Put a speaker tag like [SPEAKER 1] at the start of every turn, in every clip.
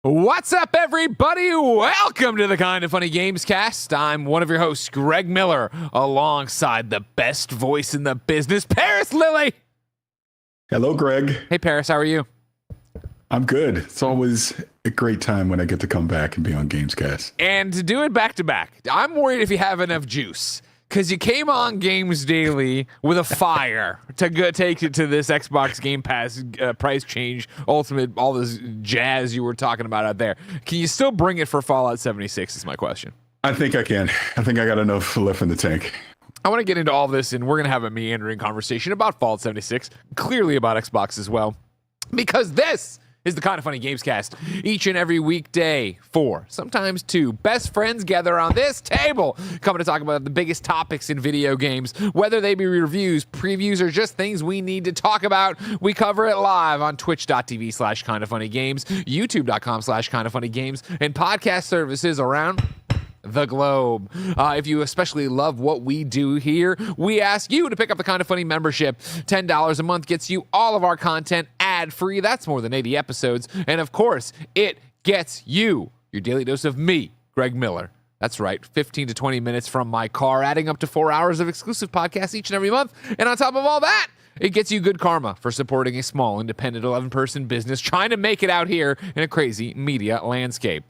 [SPEAKER 1] What's up, everybody? Welcome to the Kind of Funny Gamescast. I'm one of your hosts, Greg Miller, alongside the best voice in the business, Parris Lilly.
[SPEAKER 2] Hello, Greg.
[SPEAKER 1] Hey, Parris, how are you?
[SPEAKER 2] I'm good. It's always a great time when I get to come back and be on Gamescast.
[SPEAKER 1] And to do it back to back, I'm worried if you have enough juice. Because you came on Games Daily with a fire to go take it to this Xbox Game Pass price change, ultimate, all this jazz you were talking about out there. Can you still bring it for Fallout 76 is my question.
[SPEAKER 2] I think I can. I think I got enough left in the tank.
[SPEAKER 1] I want to get into all this, and we're going to have a meandering conversation about Fallout 76, clearly about Xbox as well, because this is the Kind of Funny Gamescast. Each and every weekday, 4, sometimes 2 best friends gather on this table, coming to talk about the biggest topics in video games, whether they be reviews, previews, or just things we need to talk about. We cover it live on twitch.tv/kindoffunnygames, youtube.com/kindoffunnygames, and podcast services around the globe. If you especially love what we do here, we ask you to pick up the Kind of Funny membership. $10 a month gets you all of our content ad-free. That's more than 80 episodes. And of course, it gets you your daily dose of me, Greg Miller. That's right, 15 to 20 minutes from my car, adding up to 4 hours of exclusive podcasts each and every month. And on top of all that, it gets you good karma for supporting a small, independent 11-person business trying to make it out here in a crazy media landscape.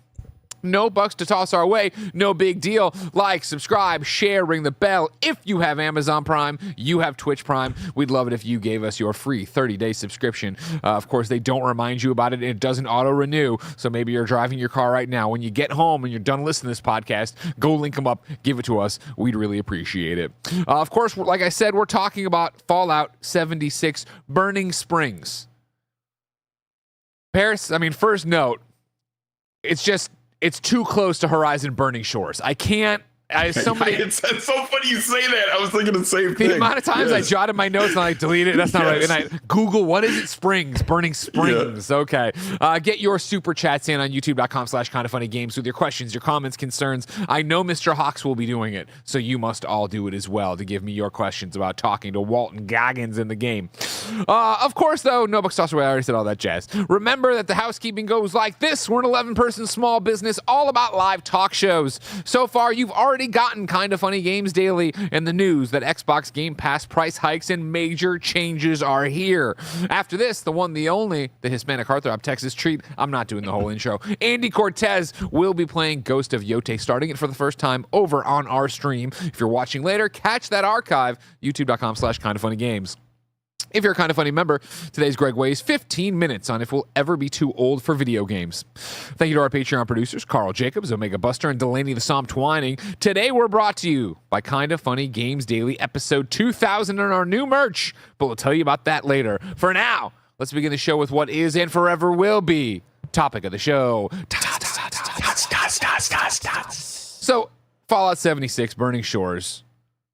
[SPEAKER 1] No bucks to toss our way. No big deal. Like, subscribe, share, ring the bell. If you have Amazon Prime, you have Twitch Prime. We'd love it if you gave us your free 30-day subscription. Of course, they don't remind you about it, and it doesn't auto-renew. So maybe you're driving your car right now. When you get home and you're done listening to this podcast, go link them up, give it to us. We'd really appreciate it. Of course, like I said, we're talking about Fallout 76 Burning Springs. Parris, first note, it's too close to Horizon Burning Shores. I can't.
[SPEAKER 2] It's so funny you say that. I was thinking the same thing.
[SPEAKER 1] The amount of times I jotted my notes and I delete it. That's not right. And I Google, what is it? Springs. Burning Springs. Yeah. Okay. Get your super chats in on youtube.com/kindoffunnygames with your questions, your comments, concerns. I know Mr. Hawks will be doing it, so you must all do it as well to give me your questions about talking to Walton Goggins in the game. Of course, though, no bucks tossed away. I already said all that jazz. Remember that the housekeeping goes like this. We're an 11-person small business all about live talk shows. So far, you've already gotten Kind of Funny Games Daily and the news that Xbox Game Pass price hikes and major changes are here. After this, the one, the only, the Hispanic heartthrob Texas treat. I'm not doing the whole intro. Andy Cortez will be playing Ghost of Yote, starting it for the first time over on our stream. If you're watching later, catch that archive, youtube.com/kindoffunnygames. If you're a Kind of Funny member, today's Greg weighs 15 minutes on if we'll ever be too old for video games. Thank you to our Patreon producers, Carl Jacobs, Omega Buster, and Delaney the Psalm Twining. Today we're brought to you by Kind of Funny Games Daily, episode 2000, and our new merch, but we'll tell you about that later. For now, let's begin the show with what is and forever will be topic of the show. So, Fallout 76, Burning Shores,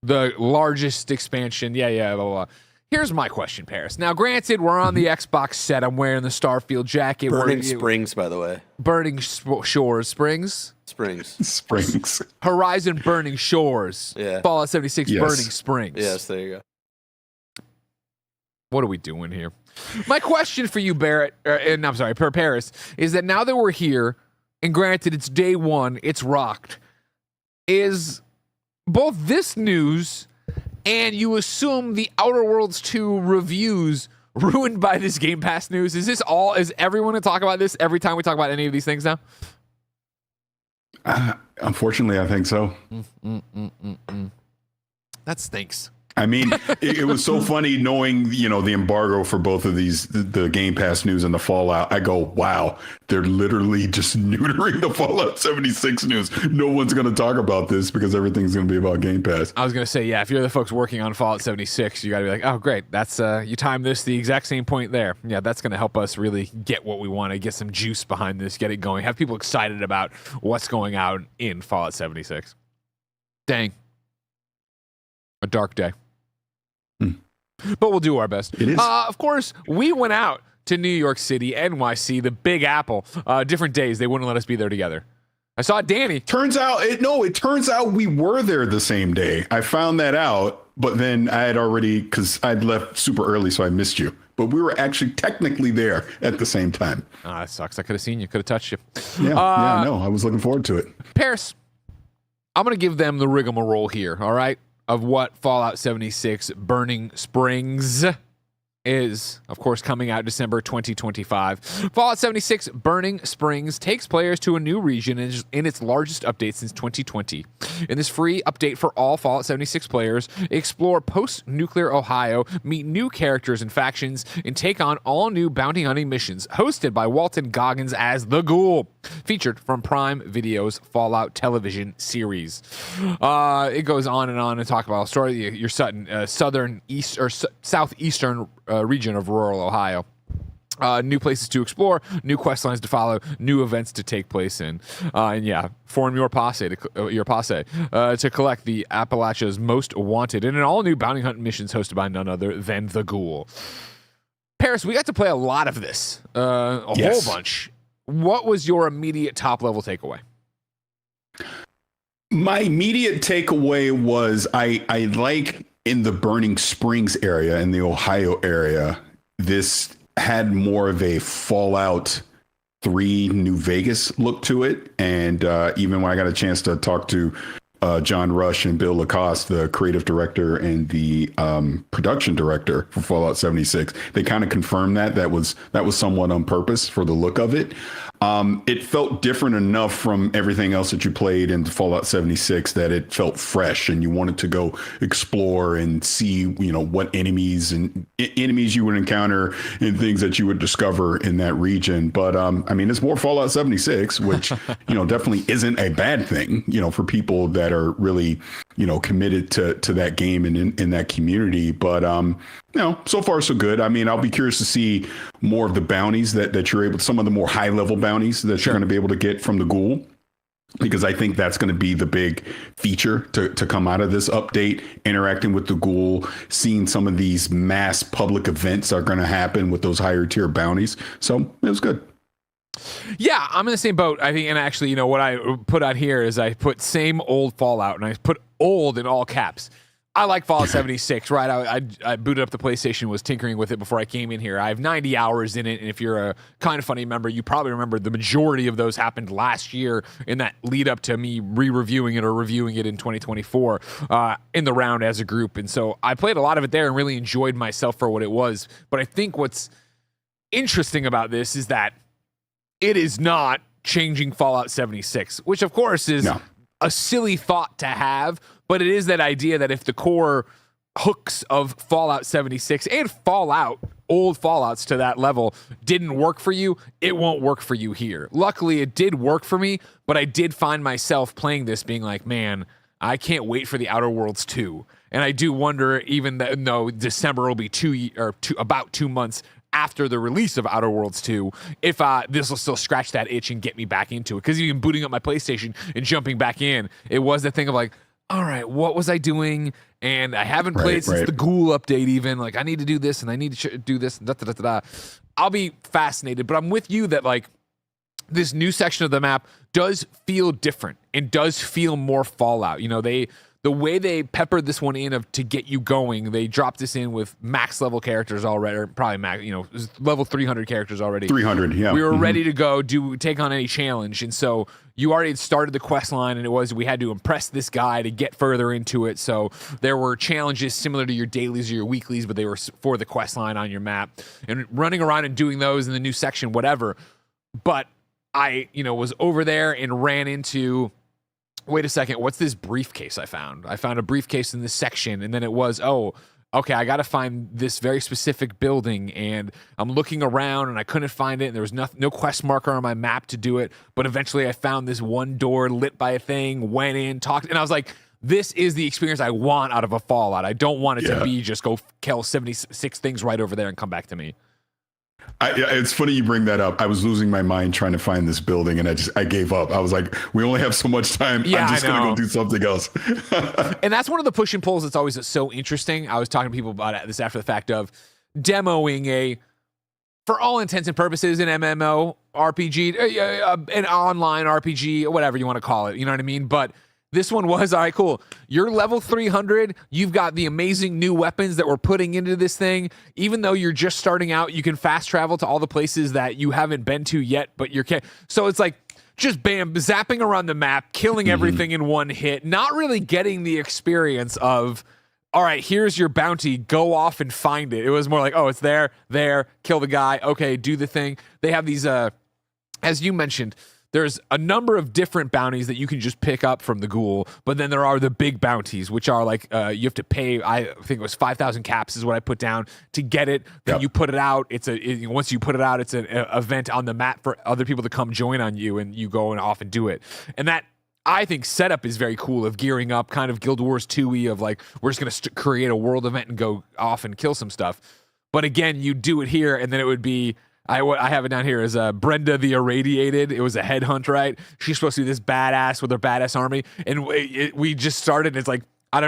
[SPEAKER 1] the largest expansion, blah, blah, blah. Here's my question, Parris. Now, granted, we're on the Xbox set. I'm wearing the Starfield jacket.
[SPEAKER 3] Burning Springs, by the way.
[SPEAKER 1] Burning Shores. Springs?
[SPEAKER 3] Springs.
[SPEAKER 1] Horizon Burning Shores.
[SPEAKER 3] Yeah.
[SPEAKER 1] Fallout 76
[SPEAKER 2] Yes.
[SPEAKER 1] Burning Springs.
[SPEAKER 3] Yes, there you go.
[SPEAKER 1] What are we doing here? My question for you, Parris, is that now that we're here, and granted, it's day one, it's rocked, is both this news and you assume the Outer Worlds 2 reviews ruined by this Game Pass news? Is everyone going to talk about this every time we talk about any of these things now?
[SPEAKER 2] Unfortunately, I think so.
[SPEAKER 1] That stinks.
[SPEAKER 2] I mean, it was so funny knowing, the embargo for both of these, the Game Pass news and the Fallout. I go, wow, they're literally just neutering the Fallout 76 news. No one's going to talk about this because everything's going to be about Game Pass.
[SPEAKER 1] I was going to say, yeah, if you're the folks working on Fallout 76, you got to be like, oh, great. That's you timed this the exact same point there. Yeah, that's going to help us really get what we want to get some juice behind this, get it going, have people excited about what's going on in Fallout 76. Dang. A dark day. But we'll do our best.
[SPEAKER 2] It is.
[SPEAKER 1] Of course, we went out to New York City, NYC, the Big Apple. Different days. They wouldn't let us be there together. I saw Danny.
[SPEAKER 2] Turns out we were there the same day. I found that out, but then I had already, because I'd left super early, so I missed you. but we were actually technically there at the same time.
[SPEAKER 1] That sucks. I could have seen you. Could have touched you.
[SPEAKER 2] Yeah, I know. I was looking forward to it.
[SPEAKER 1] Parris, I'm going to give them the rigmarole here, all right, of what Fallout 76 Burning Springs is, of course, coming out December 2025. Fallout 76 Burning Springs takes players to a new region in its largest update since 2020. In this free update for all Fallout 76 players, explore post-nuclear Ohio, meet new characters and factions, and take on all new bounty hunting missions, hosted by Walton Goggins as the Ghoul, featured from Prime Video's Fallout television series. It goes on and talk about a story. Your southern east or southeastern region of rural Ohio. New places to explore, new quest lines to follow, new events to take place in, and yeah, form your posse to collect the Appalachia's most wanted in an all-new bounty hunt missions hosted by none other than the Ghoul. Parris, we got to play a lot of this, whole bunch. What was your immediate top-level takeaway?
[SPEAKER 2] My immediate takeaway was I like in the Burning Springs area, in the Ohio area, this had more of a Fallout 3 New Vegas look to it. And even when I got a chance to talk to John Rush and Bill Lacoste, the creative director and the production director for Fallout 76, they kind of confirmed that was somewhat on purpose for the look of it. It felt different enough from everything else that you played in Fallout 76 that it felt fresh, and you wanted to go explore and see, what enemies you would encounter and things that you would discover in that region. But it's more Fallout 76, which definitely isn't a bad thing, for people that are really committed to that game and in that community. But so far so good. I'll be curious to see more of the bounties that you're able, some of the more high level bounties that you're going to be able to get from the Ghoul, because I think that's going to be the big feature to come out of this update, interacting with the Ghoul, seeing some of these mass public events are going to happen with those higher tier bounties. So it was good.
[SPEAKER 1] Yeah, I'm in the same boat. I think, and actually, what I put out here is I put same old Fallout, and I put old in all caps. I like Fallout 76, right? I booted up the PlayStation, was tinkering with it before I came in here. I have 90 hours in it, and if you're a Kind of Funny member, you probably remember the majority of those happened last year in that lead up to me re-reviewing it or reviewing it in 2024 in the round as a group. And so I played a lot of it there and really enjoyed myself for what it was. But I think what's interesting about this is that it is not changing Fallout 76, which of course is a silly thought to have, but it is that idea that if the core hooks of Fallout 76 and Fallout, old Fallouts to that level, didn't work for you, it won't work for you here. Luckily, it did work for me, but I did find myself playing this being like, man, I can't wait for the Outer Worlds 2. And I do wonder, even though December will be about 2 months after the release of Outer Worlds 2, if this will still scratch that itch and get me back into it. Because even booting up my PlayStation and jumping back in, it was the thing of like, all right, what was I doing? And I haven't played since the Ghoul update even. Like, I need to do this and I need to do this. And I'll be fascinated. But I'm with you that, like, this new section of the map does feel different and does feel more Fallout. The way they peppered this one in to get you going, they dropped this in with max level characters already, or probably max, level 300 characters already.
[SPEAKER 2] 300, yeah.
[SPEAKER 1] We were ready to go take on any challenge. And so you already had started the quest line, and we had to impress this guy to get further into it. So there were challenges similar to your dailies or your weeklies, but they were for the quest line on your map. And running around and doing those in the new section, whatever. But I, was over there and ran into... Wait a second, what's this briefcase I found? I found a briefcase in this section, and then it was, okay, I got to find this very specific building, and I'm looking around, and I couldn't find it, and there was no quest marker on my map to do it, but eventually I found this one door lit by a thing, went in, talked, and I was like, this is the experience I want out of a Fallout. I don't want it to be just go kill 76 things right over there and come back to me.
[SPEAKER 2] It's funny you bring that up. I was losing my mind trying to find this building, and I gave up. I was like, we only have so much time.
[SPEAKER 1] Yeah,
[SPEAKER 2] I'm just going to go do something else.
[SPEAKER 1] And that's one of the push and pulls that's always so interesting. I was talking to people about this after the fact of demoing for all intents and purposes, an MMO RPG, an online RPG, whatever you want to call it. You know what I mean? But This one was, all right, cool. You're level 300. You've got the amazing new weapons that we're putting into this thing. Even though you're just starting out, you can fast travel to all the places that you haven't been to yet, but you're... So it's like, just bam, zapping around the map, killing everything in one hit, not really getting the experience of, all right, here's your bounty, go off and find it. It was more like, oh, it's there, kill the guy, okay, do the thing. They have these, as you mentioned, there's a number of different bounties that you can just pick up from the ghoul, but then there are the big bounties, which are like you have to pay. I think it was 5,000 caps is what I put down to get it. Then you put it out. Once you put it out, it's an event on the map for other people to come join on you, and you go and off and do it. And that, I think, setup is very cool of gearing up, kind of Guild Wars 2-y of like, we're just going to create a world event and go off and kill some stuff. But again, you do it here, and then it would be, I have it down here as Brenda the Irradiated. It was a headhunt, right? She's supposed to be this badass with her badass army, and we just started. It's like I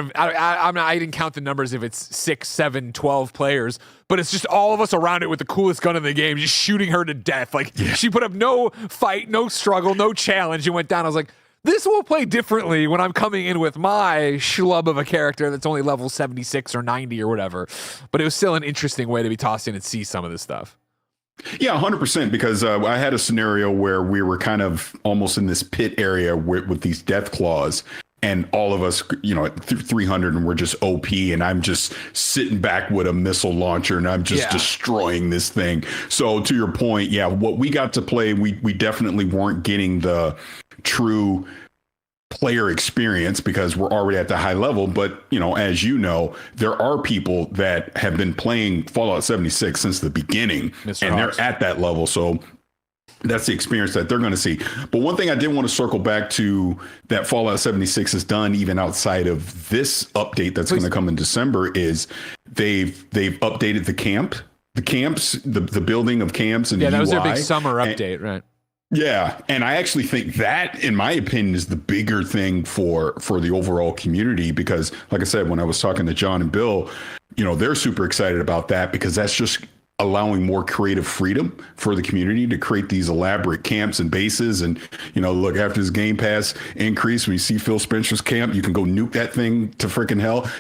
[SPEAKER 1] didn't count the numbers if it's 6, 7, 12 players, but it's just all of us around it with the coolest gun in the game, just shooting her to death. Like she put up no fight, no struggle, no challenge, and went down. I was like, this will play differently when I'm coming in with my schlub of a character that's only level 76 or 90 or whatever. But it was still an interesting way to be tossed in and see some of this stuff.
[SPEAKER 2] Yeah, 100%, because I had a scenario where we were kind of almost in this pit area with these death claws, and all of us, at 300, and we're just OP, and I'm just sitting back with a missile launcher, and I'm just destroying this thing. So to your point, what we got to play, we definitely weren't getting the true player experience because we're already at the high level. But, as you know, there are people that have been playing Fallout 76 since the beginning, and they're at that level. So that's the experience that they're going to see. But one thing I did want to circle back to that Fallout 76 has done, even outside of this update that's going to come in December, is they've updated the camps, the building of camps, and
[SPEAKER 1] that
[SPEAKER 2] UI.
[SPEAKER 1] was their big summer update, right?
[SPEAKER 2] Yeah, and I actually think that, in my opinion, is the bigger thing for the overall community, because, like I said, when I was talking to John and Bill, they're super excited about that, because that's just allowing more creative freedom for the community to create these elaborate camps and bases. And, look, after this Game Pass increase, when you see Phil Spencer's camp, you can go nuke that thing to freaking hell.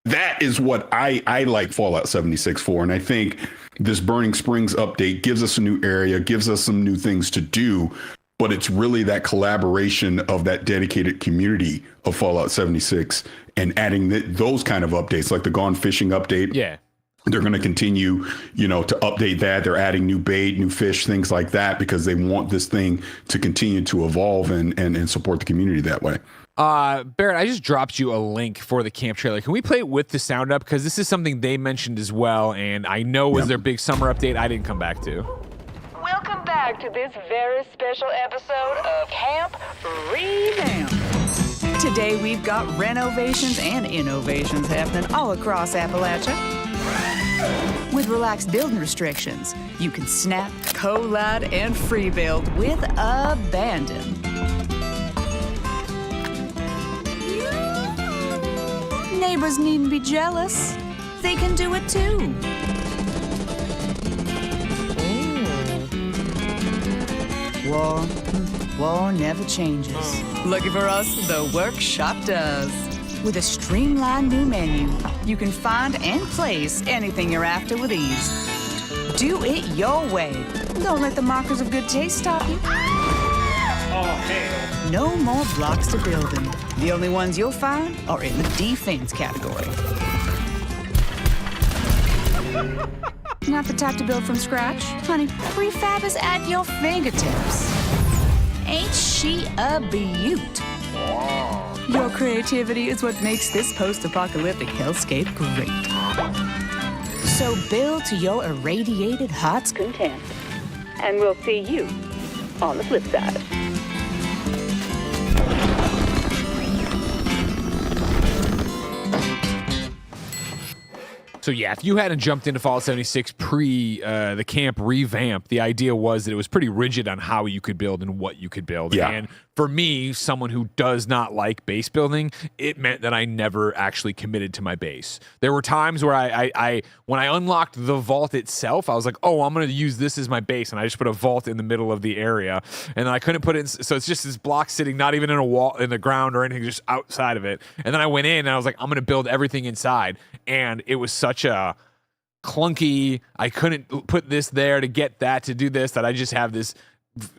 [SPEAKER 2] That is what I like Fallout 76 for. And I think this Burning Springs update gives us a new area, gives us some new things to do, but it's really that collaboration of that dedicated community of Fallout 76 and adding those kind of updates, like the Gone Fishing update.
[SPEAKER 1] Yeah.
[SPEAKER 2] They're going to continue, to update that. They're adding new bait, new fish, things like that, because they want this thing to continue to evolve and support the community that way.
[SPEAKER 1] Barrett, I just dropped you a link for the camp trailer. Can we play it with the sound up? Because this is something they mentioned as well, and I know was their big summer update I didn't come back to.
[SPEAKER 4] Welcome back to this very special episode of Camp Revamp.
[SPEAKER 5] Today we've got renovations and innovations happening all across Appalachia. With relaxed building restrictions, you can snap, collide, and free build with abandon. Neighbors needn't be jealous. They can do it too. War never changes. Looking for us? The workshop does. With a streamlined new menu, you can find and place anything you're after with ease. Do it your way. Don't let the markers of good taste stop you.
[SPEAKER 6] Oh, hell.
[SPEAKER 5] No more blocks to build in. The only ones you'll find are in the defense category. Not the type to build from scratch? Honey, prefab is at your fingertips. Ain't she a beaut? Your creativity is what makes this post-apocalyptic hellscape great. So build to your irradiated heart's content.
[SPEAKER 4] And we'll see you on the flip side.
[SPEAKER 1] So yeah, if you hadn't jumped into Fallout 76 pre the camp revamp, the idea was that it was pretty rigid on how you could build and what you could build.
[SPEAKER 2] Yeah.
[SPEAKER 1] And for me, someone who does not like base building, it meant that I never actually committed to my base. There were times where I when I unlocked the vault itself, I was like, oh, I'm going to use this as my base. And I just put a vault in the middle of the area. And then I couldn't put it in. So it's just this block sitting not even in a wall, in the ground or anything, just outside of it. And then I went in and I was like, I'm going to build everything inside. And it was such a clunky, I couldn't put this there to get that to do this, that I just have this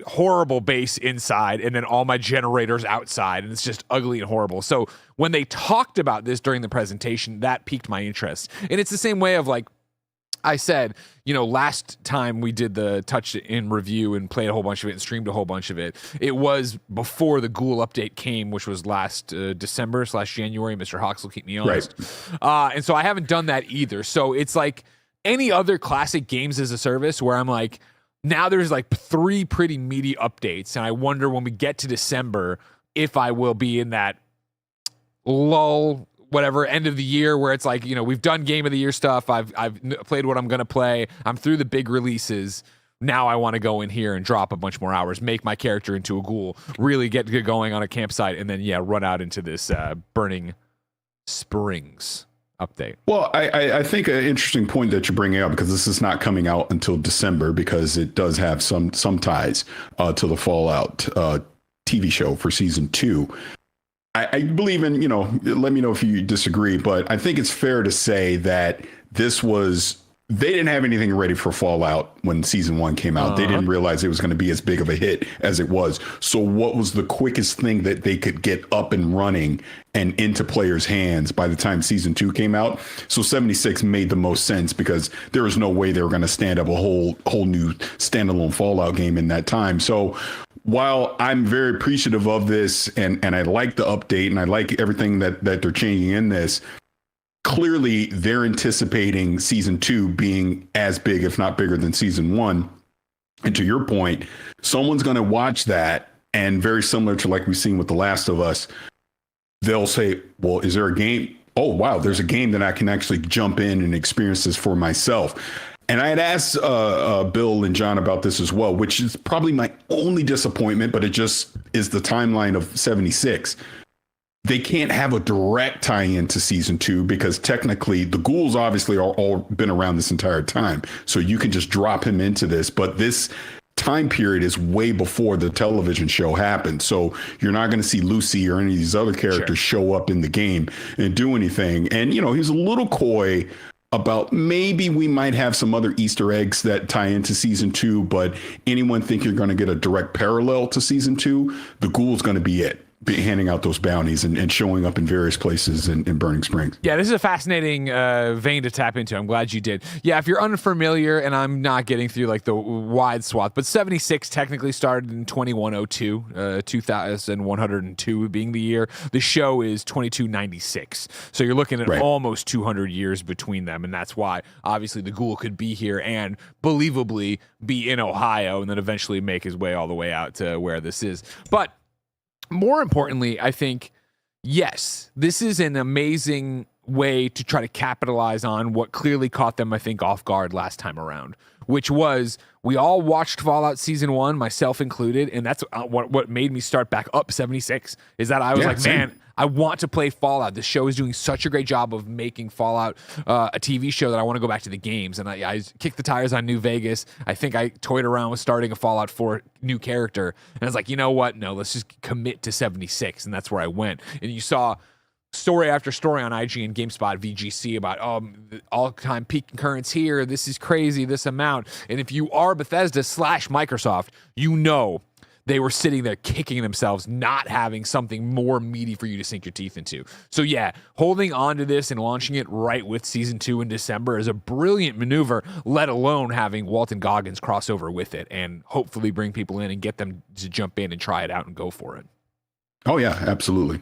[SPEAKER 1] horrible base inside and then all my generators outside, and it's just ugly and horrible. So when they talked about this during the presentation, that piqued my interest. And it's the same way of like I said, last time we did the touch in review and played a whole bunch of it and streamed a whole bunch of it, it was before the Ghoul update came, which was last December/January. Mr. Hawks will keep me honest. Right. And so I haven't done that either. So it's like any other classic games as a service where I'm like, now there's like 3 pretty meaty updates, and I wonder when we get to December if I will be in that lull, whatever, end of the year where it's like, we've done game of the year stuff. I've played what I'm going to play. I'm through the big releases. Now I want to go in here and drop a bunch more hours, make my character into a ghoul, really get going on a campsite, and then, run out into this Burning Springs update. Well,
[SPEAKER 2] I think an interesting point that you're bringing up, because this is not coming out until December, because it does have some ties to the Fallout TV show for season 2. I believe in, let me know if you disagree, but I think it's fair to say that they didn't have anything ready for Fallout when season 1 came out. They didn't realize it was going to be as big of a hit as it was. So what was the quickest thing that they could get up and running and into players' hands by the time season 2 came out? So 76 made the most sense, because there was no way they were going to stand up a whole new standalone Fallout game in that time. So while I'm very appreciative of this and I like the update and I like everything that they're changing in this, clearly they're anticipating season 2 being as big, if not bigger, than season 1. And to your point, someone's going to watch that, and very similar to like we've seen with The Last of Us, they'll say, well, is there a game? Oh, wow, there's a game that I can actually jump in and experience this for myself. And I had asked Bill and John about this as well, which is probably my only disappointment, but it just is the timeline of 76. They can't have a direct tie-in to season 2, because technically the ghouls obviously are all been around this entire time. So you can just drop him into this. But this time period is way before the television show happened. So you're not going to see Lucy or any of these other characters show up in the game and do anything. And, he's a little coy about maybe we might have some other Easter eggs that tie into season 2. But anyone think you're going to get a direct parallel to season 2, the ghoul's going to be it. Handing out those bounties and showing up in various places in Burning Springs. Yeah,
[SPEAKER 1] this is a fascinating vein to tap into. I'm glad you did. Yeah, if you're unfamiliar, and I'm not getting through like the wide swath, but 76 technically started in 2102, 2102 being the year. The show is 2296. So you're looking at almost 200 years between them, and that's why obviously the ghoul could be here and believably be in Ohio and then eventually make his way all the way out to where this is. But more importantly, I think, yes, this is an amazing way to try to capitalize on what clearly caught them, I think, off guard last time around, which was we all watched Fallout Season 1, myself included, and that's what made me start back up 76, is that I was man, I want to play Fallout. The show is doing such a great job of making Fallout a TV show that I want to go back to the games. And I kicked the tires on New Vegas. I think I toyed around with starting a Fallout 4 new character. And I was like, you know what? No, let's just commit to 76. And that's where I went. And you saw story after story on IGN, GameSpot, VGC about all-time peak concurrence here. This is crazy, this amount. And if you are Bethesda / Microsoft, they were sitting there kicking themselves, not having something more meaty for you to sink your teeth into. So yeah, holding on to this and launching it right with season 2 in December is a brilliant maneuver, let alone having Walton Goggins cross over with it and hopefully bring people in and get them to jump in and try it out and go for it.
[SPEAKER 2] Oh yeah, absolutely.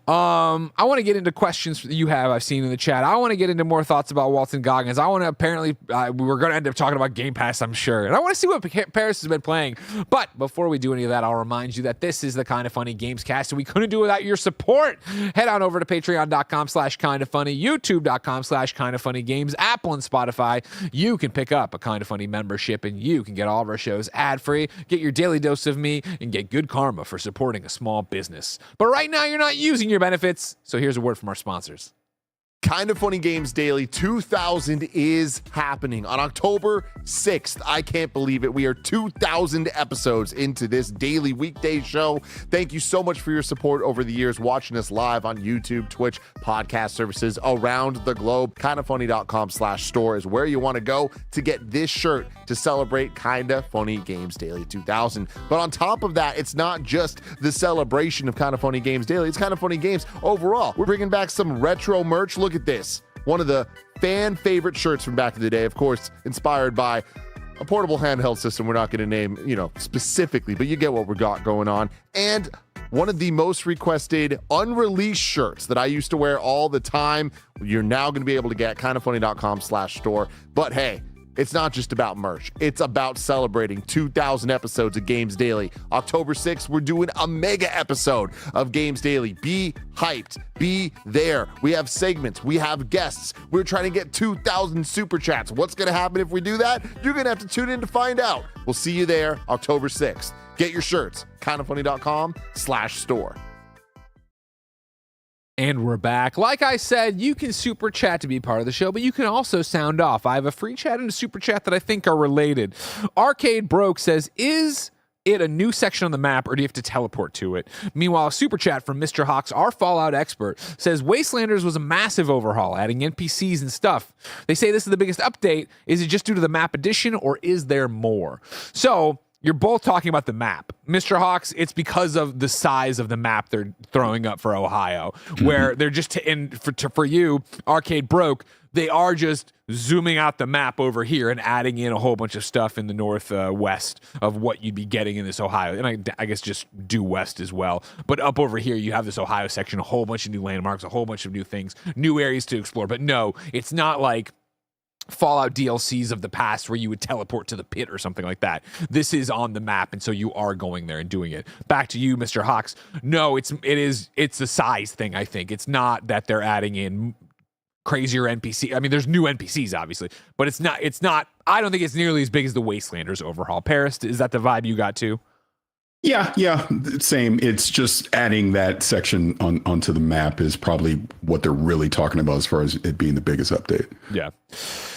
[SPEAKER 1] I want to get into questions you have. I've seen in the chat. I want to get into more thoughts about Walton Goggins. I want to apparently we're going to end up talking about Game Pass, I'm sure, and I want to see what Parris has been playing. But before we do any of that, I'll remind you that this is the Kind of Funny Gamescast, and we couldn't do it without your support. Head on over to Patreon.com/kindoffunny, YouTube.com/kindoffunnygames, Apple and Spotify. You can pick up a Kind of Funny membership, and you can get all of our shows ad-free, get your daily dose of me, and get good karma for supporting a small business. But right now, you're not using your benefits, so here's a word from our sponsors.
[SPEAKER 7] Kind of Funny Games Daily 2000 is happening on October 6th. I can't believe it. We are 2,000 episodes into this daily weekday show. Thank you so much for your support over the years, watching us live on YouTube, Twitch, podcast services around the globe. Kindoffunny.com/store is where you want to go to get this shirt to celebrate Kinda Funny Games Daily 2000. But on top of that, it's not just the celebration of Kinda Funny Games Daily. It's Kinda Funny Games overall. We're bringing back some retro merch. Look at this. One of the fan favorite shirts from back in the day, of course, inspired by a portable handheld system we're not going to name, specifically, but you get what we got going on. And one of the most requested unreleased shirts that I used to wear all the time, you're now going to be able to get kindoffunny.com/store. But hey, it's not just about merch. It's about celebrating 2,000 episodes of Games Daily. October 6th, we're doing a mega episode of Games Daily. Be hyped. Be there. We have segments. We have guests. We're trying to get 2,000 super chats. What's going to happen if we do that? You're going to have to tune in to find out. We'll see you there October 6th. Get your shirts. kindoffunny.com/store.
[SPEAKER 1] And we're back. Like I said, you can super chat to be part of the show, but you can also sound off. I have a free chat and a super chat that I think are related. Arcade Broke says, is it a new section on the map, or do you have to teleport to it? Meanwhile, a super chat from Mr. Hawks, our Fallout expert, says Wastelanders was a massive overhaul, adding NPCs and stuff. They say this is the biggest update. Is it just due to the map addition, or is there more? So you're both talking about the map. Mr. Hawks, it's because of the size of the map they're throwing up for Ohio, where they're just, for you, Arcade Broke, they are just zooming out the map over here and adding in a whole bunch of stuff in the northwest of what you'd be getting in this Ohio. And I guess just due west as well. But up over here, you have this Ohio section, a whole bunch of new landmarks, a whole bunch of new things, new areas to explore. But no, it's not like Fallout DLCs of the past where you would teleport to the pit or something like that. This is on the map, and so you are going there and doing it. Back to you, Mr. Hawks. No, it's a size thing, I think. It's not that they're adding in crazier NPC. I mean, there's new NPCs, obviously, but it's not, I don't think it's nearly as big as the Wastelanders overhaul. Parris, is that the vibe you got too?
[SPEAKER 2] Yeah, same. It's just adding that section onto the map is probably what they're really talking about as far as it being the biggest update.
[SPEAKER 1] Yeah.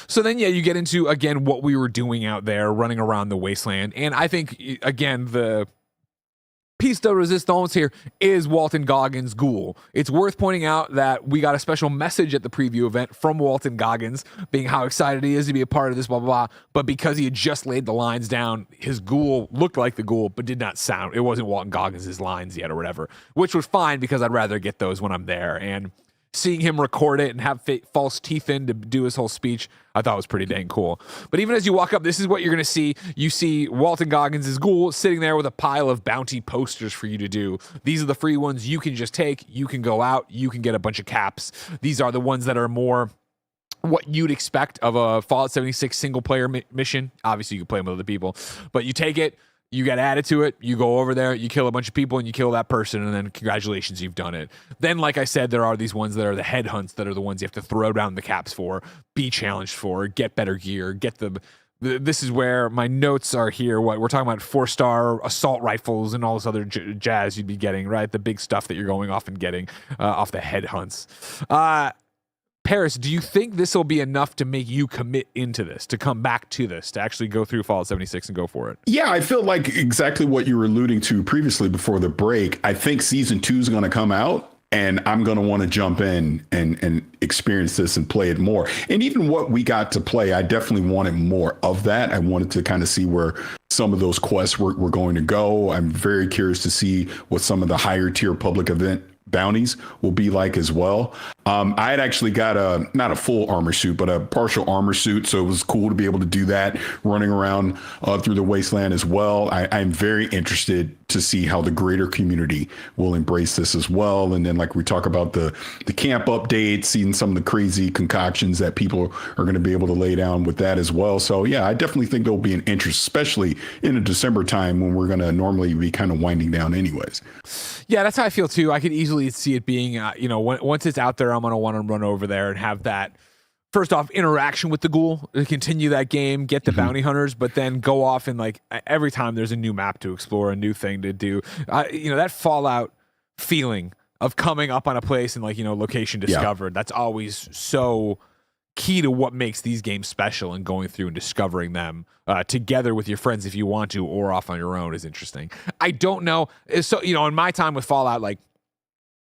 [SPEAKER 1] So then, you get into, again, what we were doing out there, running around the wasteland. And I think, again, the piece de resistance here is Walton Goggins' Ghoul. It's worth pointing out that we got a special message at the preview event from Walton Goggins, being how excited he is to be a part of this, blah, blah, blah. But because he had just laid the lines down, his Ghoul looked like the Ghoul, but did not sound. It wasn't Walton Goggins' lines yet or whatever, which was fine because I'd rather get those when I'm there. And seeing him record it and have false teeth in to do his whole speech, I thought was pretty dang cool. But even as you walk up, this is what you're going to see. You see Walton Goggins' Ghoul sitting there with a pile of bounty posters for you to do. These are the free ones you can just take. You can go out. You can get a bunch of caps. These are the ones that are more what you'd expect of a Fallout 76 single-player mission. Obviously, you can play them with other people. But you take it. You get added to it, you go over there, you kill a bunch of people, and you kill that person, and then congratulations, you've done it. Then, like I said, there are these ones that are the headhunts that are the ones you have to throw down the caps for, be challenged for, get better gear, get this is where my notes are here. What we're talking about, 4-star assault rifles and all this other jazz you'd be getting, right? The big stuff that you're going off and getting off the headhunts. Parris, do you think this will be enough to make you commit into this, to come back to this, to actually go through Fallout 76 and go for it?
[SPEAKER 2] Yeah, I feel like exactly what you were alluding to previously before the break. I think season 2 is going to come out, and I'm going to want to jump in and experience this and play it more. And even what we got to play, I definitely wanted more of that. I wanted to kind of see where some of those quests were going to go. I'm very curious to see what some of the higher tier public event bounties will be like as well. I had actually got not a full armor suit, but a partial armor suit. So it was cool to be able to do that running around through the wasteland as well. I'm very interested to see how the greater community will embrace this as well. And then like we talk about the camp updates, seeing some of the crazy concoctions that people are going to be able to lay down with that as well. So yeah, I definitely think there'll be an interest, especially in a December time when we're going to normally be kind of winding down anyways.
[SPEAKER 1] Yeah, that's how I feel too. I could easily see it being, once it's out there, I'm going to want to run over there and have that, first off, interaction with the ghoul, to continue that game, get the bounty hunters, but then go off and like every time there's a new map to explore, a new thing to do, that Fallout feeling of coming up on a place and like, location discovered. That's always so key to what makes these games special, and going through and discovering them together with your friends if you want to, or off on your own, is interesting. I don't know. So, in my time with Fallout, like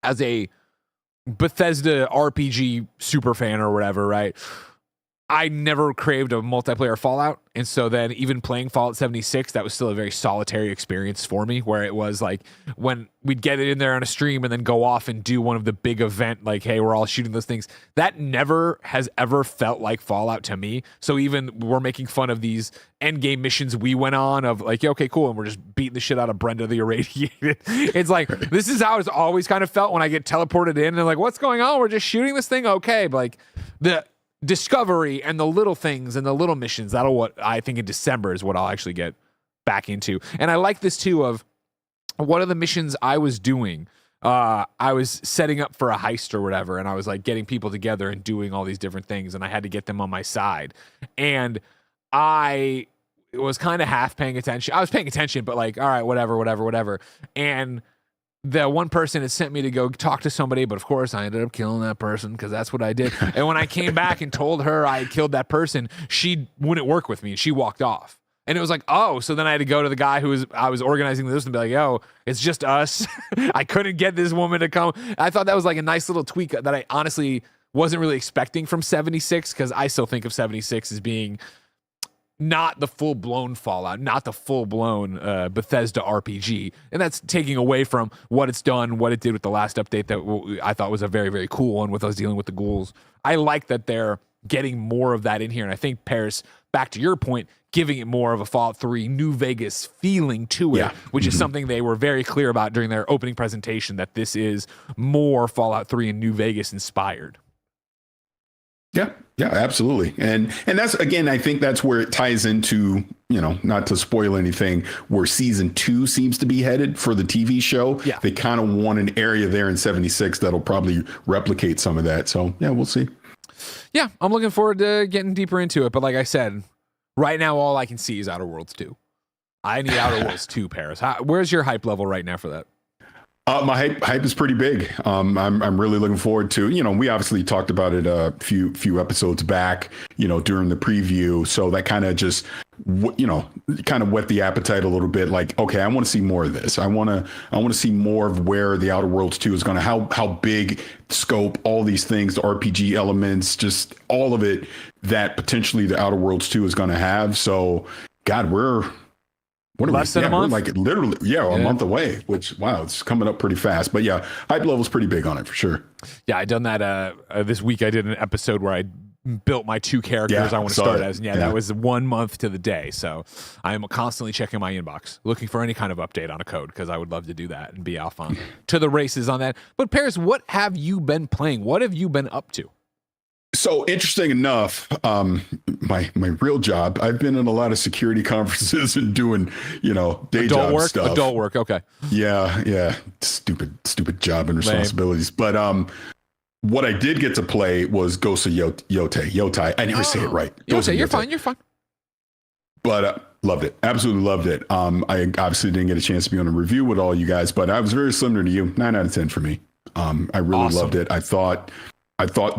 [SPEAKER 1] as a Bethesda RPG super fan or whatever, right? I never craved a multiplayer Fallout. And so then even playing Fallout 76, that was still a very solitary experience for me, where it was like when we'd get it in there on a stream and then go off and do one of the big event, like, hey, we're all shooting those things. That never has ever felt like Fallout to me. So even we're making fun of these end game missions we went on of like, yeah, okay, cool. And we're just beating the shit out of Brenda the Irradiated. It's like, this is how it's always kind of felt when I get teleported in and like, what's going on? We're just shooting this thing. Okay. But like the discovery and the little things and the little missions, that'll what I think in December is what I'll actually get back into. And I like this too of one of the missions I was doing. I was setting up for a heist or whatever, and I was like getting people together and doing all these different things, and I had to get them on my side. And I was kind of half paying attention. I was paying attention, but like, all right, whatever. And the one person had sent me to go talk to somebody, but of course I ended up killing that person because that's what I did. And when I came back and told her I had killed that person, she wouldn't work with me and she walked off. And it was like, oh, so then I had to go to the guy I was organizing this and be like, yo, it's just us. I couldn't get this woman to come. I thought that was like a nice little tweak that I honestly wasn't really expecting from 76, because I still think of 76 as being not the full-blown Fallout, not the full-blown Bethesda RPG. And that's taking away from what it's done, what it did with the last update that I thought was a very, very cool one with us dealing with the ghouls. I like that they're getting more of that in here. And I think, Parris, back to your point, giving it more of a Fallout 3 New Vegas feeling to it, which is something they were very clear about during their opening presentation, that this is more Fallout 3 and New Vegas inspired.
[SPEAKER 2] Yeah, absolutely. And that's, again, I think that's where it ties into, not to spoil anything, where season 2 seems to be headed for the TV show.
[SPEAKER 1] Yeah.
[SPEAKER 2] They kind of want an area there in 76 that'll probably replicate some of that. So yeah, we'll see.
[SPEAKER 1] Yeah, I'm looking forward to getting deeper into it. But like I said, right now, all I can see is Outer Worlds 2. I need Outer Worlds 2, Parris. Where's your hype level right now for that?
[SPEAKER 2] My hype is pretty big. I'm really looking forward to, we obviously talked about it a few episodes back, during the preview. So that kind of just, kind of whet the appetite a little bit. Like, okay, I want to see more of this. I want to see more of where the Outer Worlds 2 is going to, how big scope, all these things, the RPG elements, just all of it that potentially the Outer Worlds 2 is going to have. So, God, what
[SPEAKER 1] less than a month?
[SPEAKER 2] We're like literally, a month away, which, wow, it's coming up pretty fast. But yeah, hype level's pretty big on it for sure.
[SPEAKER 1] Yeah, I done that this week. I did an episode where I built my 2 characters I want to start as. And that was 1 month to the day. So I am constantly checking my inbox, looking for any kind of update on a code, because I would love to do that and be off on to the races on that. But Parris, what have you been playing? What have you been up to?
[SPEAKER 2] So interesting enough, my real job, I've been in a lot of security conferences and doing, day job stuff.
[SPEAKER 1] Adult work. Okay.
[SPEAKER 2] Yeah. Stupid job and responsibilities. Lame. But what I did get to play was Ghost of Yotai. I never say it right.
[SPEAKER 1] Yotai, you're fine.
[SPEAKER 2] But loved it. Absolutely loved it. I obviously didn't get a chance to be on a review with all you guys, but I was very similar to you. 9 out of 10 for me. I really loved it. I thought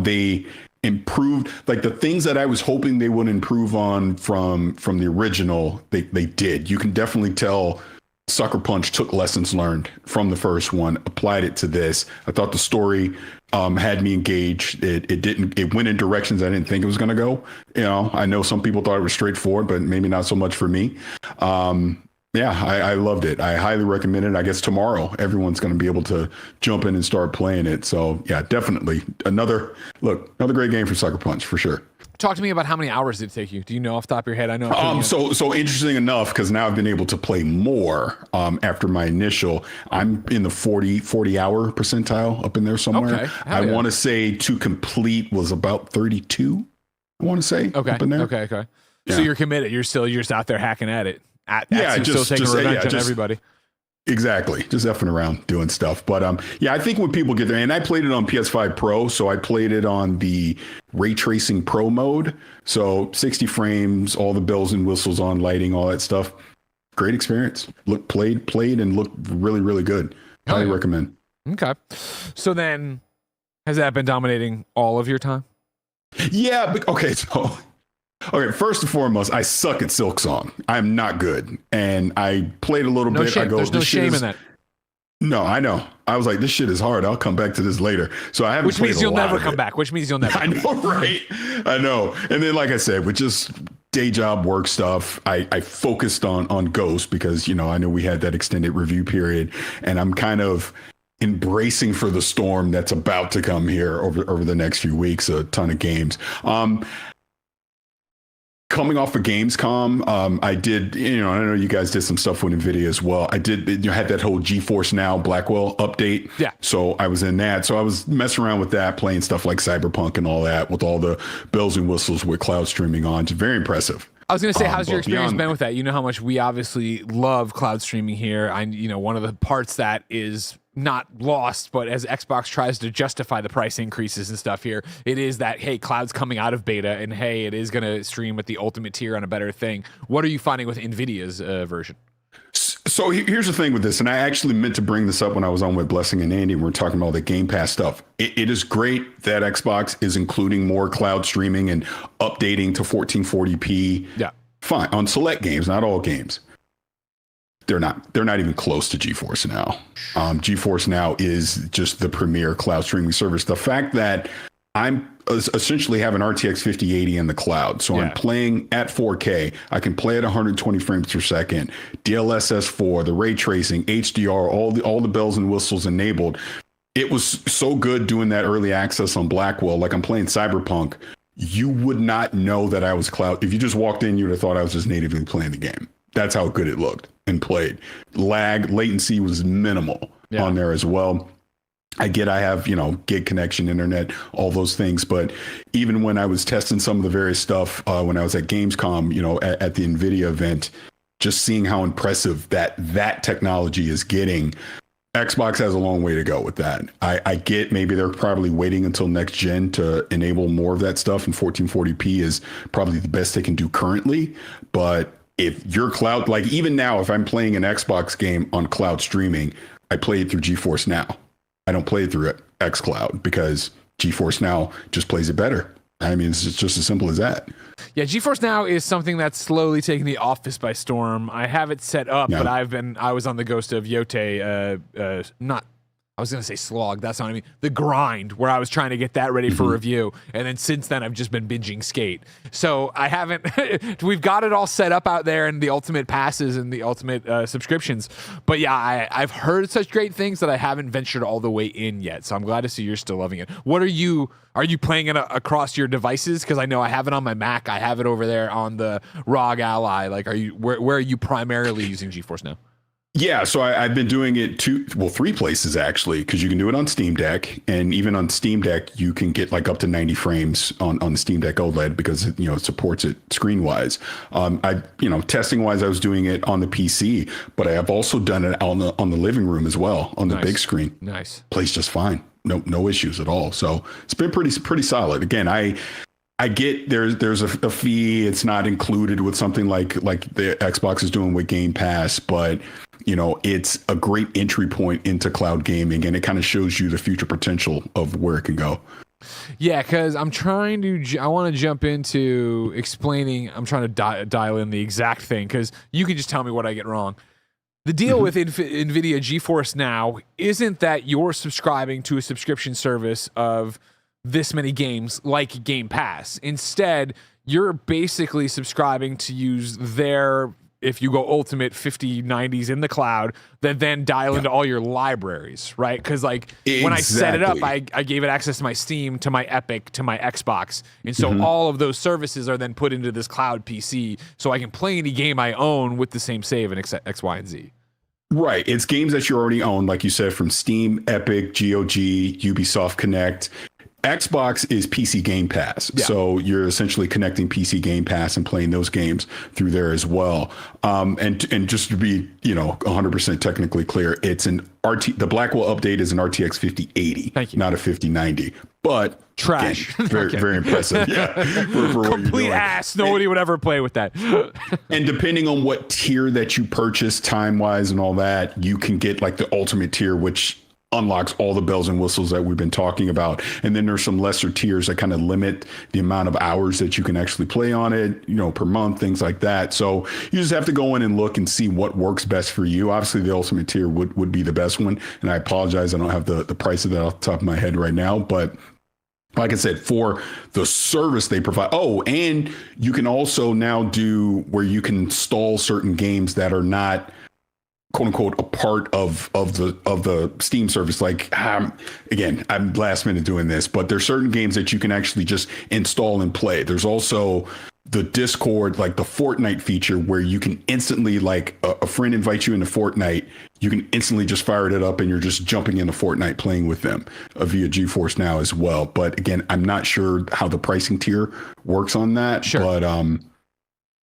[SPEAKER 2] they improved, like the things that I was hoping they would improve on from the original, they did. You can definitely tell Sucker Punch took lessons learned from the first one, applied it to this. I thought the story had me engaged. It went in directions I didn't think it was going to go. I know some people thought it was straightforward, but maybe not so much for me. Yeah, I loved it. I highly recommend it. I guess tomorrow everyone's going to be able to jump in and start playing it. So yeah, definitely another great game for Sucker Punch for sure.
[SPEAKER 1] Talk to me about how many hours did it take you? Do you know off the top of your head? I know.
[SPEAKER 2] So interesting enough, because now I've been able to play more after my initial. I'm in the 40 hour percentile up in there somewhere.
[SPEAKER 1] Okay.
[SPEAKER 2] I want to say to complete was about 32. I want to say up in there.
[SPEAKER 1] Okay.
[SPEAKER 2] Yeah.
[SPEAKER 1] So you're committed. You're just out there hacking at it. Still taking revenge on everybody.
[SPEAKER 2] Exactly. Just effing around doing stuff. But I think when people get there, and I played it on PS5 Pro, so I played it on the ray tracing pro mode. So 60 frames, all the bells and whistles on, lighting, all that stuff. Great experience. Played and looked really, really good. Highly recommend.
[SPEAKER 1] Okay. So then, has that been dominating all of your time?
[SPEAKER 2] Yeah. But, okay. First and foremost, I suck at Silksong. I'm not good. And I played a little bit.
[SPEAKER 1] Shame. There's no shame in that.
[SPEAKER 2] No, I know. I was like, this shit is hard. I'll come back to this later. So I haven't
[SPEAKER 1] Which means you'll never come back.
[SPEAKER 2] I know, right? I know. And then, like I said, with just day job work stuff, I focused on Ghost because, I know we had that extended review period. And I'm kind of embracing for the storm that's about to come here over the next few weeks. A ton of games. Coming off of Gamescom, I did, I know you guys did some stuff with NVIDIA as well. I did, had that whole GeForce Now Blackwell update.
[SPEAKER 1] Yeah.
[SPEAKER 2] So I was in that. So I was messing around with that, playing stuff like Cyberpunk and all that with all the bells and whistles with cloud streaming on. It's very impressive.
[SPEAKER 1] I was going to say, how's your experience been with that? You know how much we obviously love cloud streaming here. One of the parts that is not lost, but as Xbox tries to justify the price increases and stuff here, it is that, hey, cloud's coming out of beta, and hey, it is going to stream with the ultimate tier on a better thing. What are you finding with NVIDIA's version?
[SPEAKER 2] So here's the thing with this, and I actually meant to bring this up when I was on with Blessing and Andy. We're talking about the Game Pass stuff. It is great that Xbox is including more cloud streaming and updating to 1440p.
[SPEAKER 1] Yeah,
[SPEAKER 2] fine on select games, not all games. They're not even close to GeForce Now. GeForce Now is just the premier cloud streaming service. The fact that I'm essentially have an RTX 5080 in the cloud, so I'm playing at 4K. I can play at 120 frames per second. DLSS 4, the ray tracing, HDR, all the bells and whistles enabled. It was so good doing that early access on Blackwell. Like I'm playing Cyberpunk. You would not know that I was cloud. If you just walked in, you would have thought I was just natively playing the game. That's how good it looked and played. Latency was minimal on there as well. I have, gig connection, internet, all those things. But even when I was testing some of the various stuff, when I was at Gamescom, at the NVIDIA event, just seeing how impressive that technology is getting, Xbox has a long way to go with that. I get maybe they're probably waiting until next gen to enable more of that stuff, and 1440p is probably the best they can do currently. But if your cloud, like even now, if I'm playing an Xbox game on cloud streaming, I play it through GeForce Now. I don't play it through xCloud because GeForce Now just plays it better. I mean, it's just as simple as that.
[SPEAKER 1] Yeah, GeForce Now is something that's slowly taking the office by storm. I have it set up, but I was on the Ghost of Yote, I was going to say slog. That's not what I mean. The grind, where I was trying to get that ready for review. And then since then, I've just been binging Skate. So I haven't, we've got it all set up out there in the ultimate passes and the ultimate subscriptions. But yeah, I've heard such great things that I haven't ventured all the way in yet. So I'm glad to see you're still loving it. What are you playing it across your devices? Because I know I have it on my Mac. I have it over there on the ROG Ally. Like, where are you primarily using GeForce Now?
[SPEAKER 2] Yeah, so I've been doing it three places actually, because you can do it on Steam Deck, and even on Steam Deck you can get like up to 90 frames on the Steam Deck OLED because it supports it screen wise. Testing wise, I was doing it on the PC, but I have also done it on the living room as well on the big screen.
[SPEAKER 1] Nice, plays
[SPEAKER 2] just fine, no issues at all. So it's been pretty solid. Again, I get there's a fee. It's not included with something like the Xbox is doing with Game Pass, but it's a great entry point into cloud gaming, and it kind of shows you the future potential of where it can go.
[SPEAKER 1] Yeah, because I want to jump into explaining. I'm trying to dial in the exact thing, because you can just tell me what I get wrong. The deal with NVIDIA GeForce Now isn't that you're subscribing to a subscription service of this many games like Game Pass. Instead, you're basically subscribing to use their if you go ultimate 5090s in the cloud, that then dial into all your libraries, right? Because like when I set it up, I gave it access to my Steam, to my Epic, to my Xbox. And so all of those services are then put into this cloud PC so I can play any game I own with the same save and X, Y, and Z.
[SPEAKER 2] Right. It's games that you already own, like you said, from Steam, Epic, GOG, Ubisoft Connect. Xbox is PC Game Pass.
[SPEAKER 1] Yeah.
[SPEAKER 2] So you're essentially connecting PC Game Pass and playing those games through there as well. And just to be, 100% technically clear, it's an the Blackwell update is an RTX 5080,
[SPEAKER 1] Thank you.
[SPEAKER 2] not a 5090. But
[SPEAKER 1] Trash.
[SPEAKER 2] again, very, very impressive. Yeah. For what you're
[SPEAKER 1] Complete
[SPEAKER 2] doing.
[SPEAKER 1] ass. Nobody would ever play with that.
[SPEAKER 2] And depending on what tier that you purchase time wise and all that, you can get like the ultimate tier, which unlocks all the bells and whistles that we've been talking about. And then there's some lesser tiers that kind of limit the amount of hours that you can actually play on it, per month, things like that. So you just have to go in and look and see what works best for you. Obviously, the ultimate tier would be the best one. And I apologize, I don't have the price of that off the top of my head right now, but like I said, for the service they provide. Oh, and you can also now do where you can install certain games that are not quote unquote a part of the Steam service. Like again, I'm last minute doing this, but there's certain games that you can actually just install and play. There's also the Discord, like the Fortnite feature, where you can instantly, like a friend invites you into Fortnite, you can instantly just fire it up and you're just jumping into Fortnite playing with them via GeForce Now as well. But again, I'm not sure how the pricing tier works on that.
[SPEAKER 1] Sure.
[SPEAKER 2] But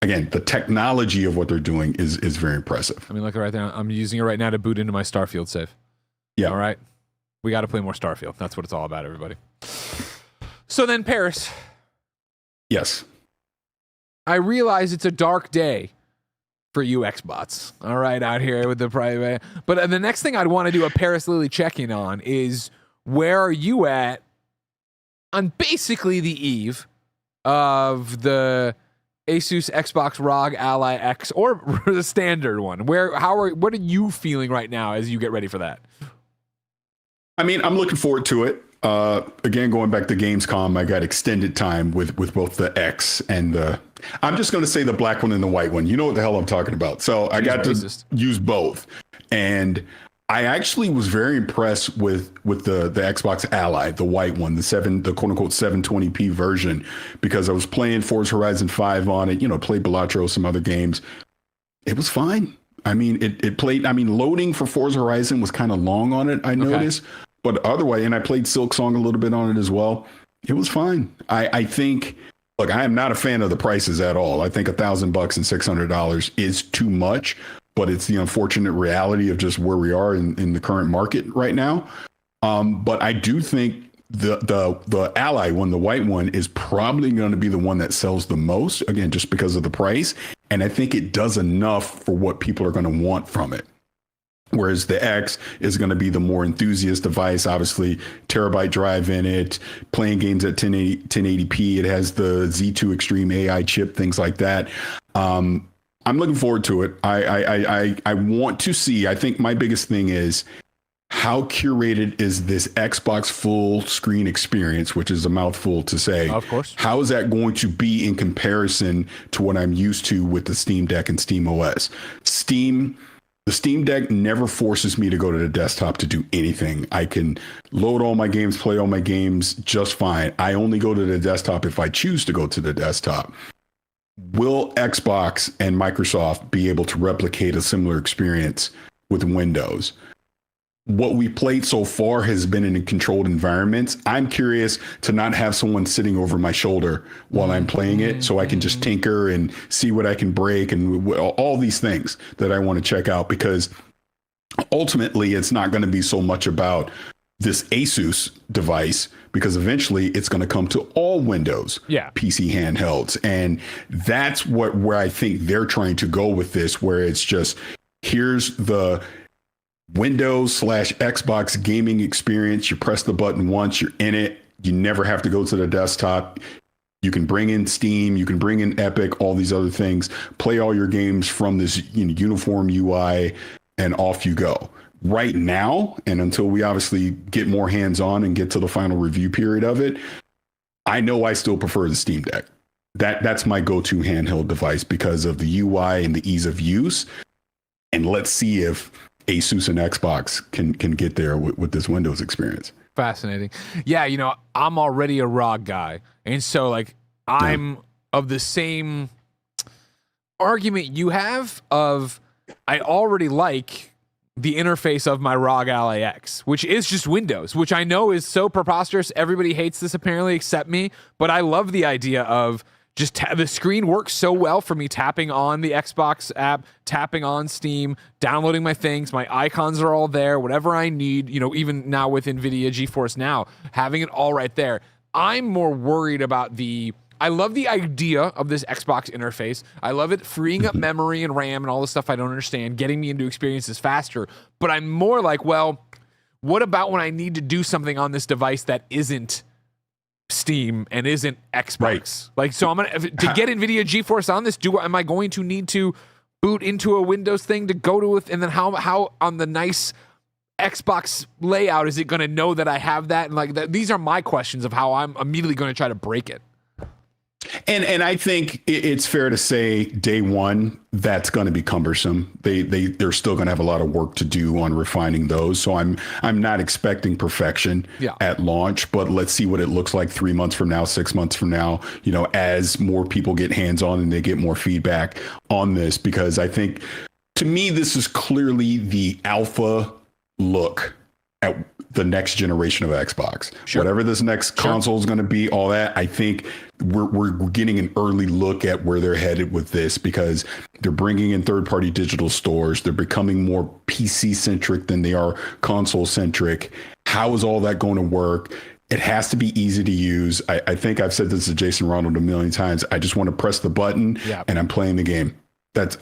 [SPEAKER 2] again, the technology of what they're doing is very impressive.
[SPEAKER 1] I mean, look right there. I'm using it right now to boot into my Starfield save.
[SPEAKER 2] Yeah.
[SPEAKER 1] All right. We got to play more Starfield. That's what it's all about, everybody. So then, Parris.
[SPEAKER 2] Yes.
[SPEAKER 1] I realize it's a dark day for you Xbots. All right, out here with the private. But the next thing I'd want to do a Parris Lily check-in on is where are you at on basically the eve of the Asus Xbox ROG Ally X or the standard one? What are you feeling right now as you get ready for that?
[SPEAKER 2] I mean, I'm looking forward to it. Again, going back to Gamescom, I got extended time with both the X and I'm just going to say the black one and the white one. You know what the hell I'm talking about. So I got to use both. And I actually was very impressed with the Xbox Ally, the white one, the quote unquote 720p version, because I was playing Forza Horizon 5 on it, played Balatro, some other games. It was fine. I mean, it played, loading for Forza Horizon was kind of long on it, I noticed. But otherwise, and I played Silk Song a little bit on it as well. It was fine. I think, look, I am not a fan of the prices at all. I think $1,000 and $600 is too much, but it's the unfortunate reality of just where we are in the current market right now. But I do think the Ally one, the white one, is probably going to be the one that sells the most, again, just because of the price. And I think it does enough for what people are going to want from it. Whereas the X is going to be the more enthusiast device, obviously terabyte drive in it, playing games at 1080p. It has the Z2 Extreme AI chip, things like that. I'm looking forward to it. I want to see, I think my biggest thing is how curated is this Xbox full screen experience, which is a mouthful to say.
[SPEAKER 1] Of course.
[SPEAKER 2] How is that going to be in comparison to what I'm used to with the Steam Deck and Steam OS? The Steam Deck never forces me to go to the desktop to do anything. I can load all my games, play all my games just fine. I only go to the desktop if I choose to go to the desktop. Will Xbox and Microsoft be able to replicate a similar experience with Windows? What we played so far has been in controlled environments. I'm curious to not have someone sitting over my shoulder while I'm playing it, so I can just tinker and see what I can break and all these things that I want to check out, because ultimately it's not going to be so much about this Asus device, because eventually it's going to come to all Windows PC handhelds. And that's where I think they're trying to go with this, where it's just, here's the Windows/Xbox gaming experience. You press the button once, you're in it. You never have to go to the desktop. You can bring in Steam, you can bring in Epic, all these other things, play all your games from this uniform UI, and off you go. Right now, and until we obviously get more hands-on and get to the final review period of it, I know I still prefer the Steam Deck. that's my go-to handheld device because of the UI and the ease of use. And let's see if Asus and Xbox can get there with this Windows experience.
[SPEAKER 1] Fascinating. Yeah, I'm already a ROG guy. And so, like, I'm of the same argument you have of I already like the interface of my ROG Ally X, which is just Windows, which I know is so preposterous. Everybody hates this apparently except me, but I love the idea of just the screen works so well for me tapping on the Xbox app, tapping on Steam, downloading my things. My icons are all there, whatever I need, even now with NVIDIA GeForce Now, having it all right there. I'm more worried about I love the idea of this Xbox interface. I love it freeing up memory and RAM and all the stuff I don't understand, getting me into experiences faster. But I'm more like, well, what about when I need to do something on this device that isn't Steam and isn't Xbox?
[SPEAKER 2] Right.
[SPEAKER 1] Like, so I'm gonna to get NVIDIA GeForce on this. Am I going to need to boot into a Windows thing to go to it? And then how on the nice Xbox layout is it going to know that I have that? And like that, these are my questions of how I'm immediately going to try to break it.
[SPEAKER 2] And I think it's fair to say day one, that's going to be cumbersome. They're still going to have a lot of work to do on refining those. So I'm not expecting perfection at launch, but let's see what it looks like 3 months from now, 6 months from now, as more people get hands on and they get more feedback on this, because I think to me, this is clearly the alpha look at the next generation of Xbox. Sure. Whatever this next console is going to be, all that, I think we're getting an early look at where they're headed with this, because they're bringing in third-party digital stores. They're becoming more PC-centric than they are console-centric. How is all that going to work? It has to be easy to use. I think I've said this to Jason Ronald a million times. I just want to press the button and I'm playing the game.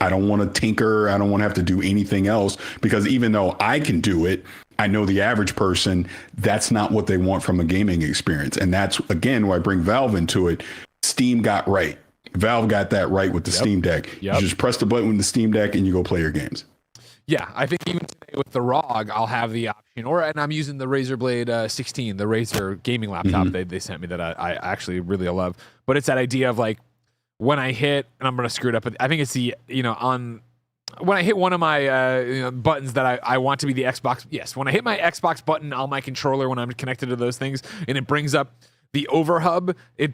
[SPEAKER 2] I don't want to tinker. I don't want to have to do anything else, because even though I can do it, I know the average person, that's not what they want from a gaming experience. And that's, again, why I bring Valve into it. Steam got right. Valve got that right with the Steam Deck. You just press the button with the Steam Deck and you go play your games.
[SPEAKER 1] Yeah, I think even today with the ROG, I'll have the option, and I'm using the Razer Blade 16, the Razer gaming laptop they sent me that I actually really love. But it's that idea of like, when I hit, and I'm going to screw it up, but I think it's the, when I hit one of my buttons that I want to be the Xbox, when I hit my Xbox button on my controller when I'm connected to those things, and it brings up the overhub, it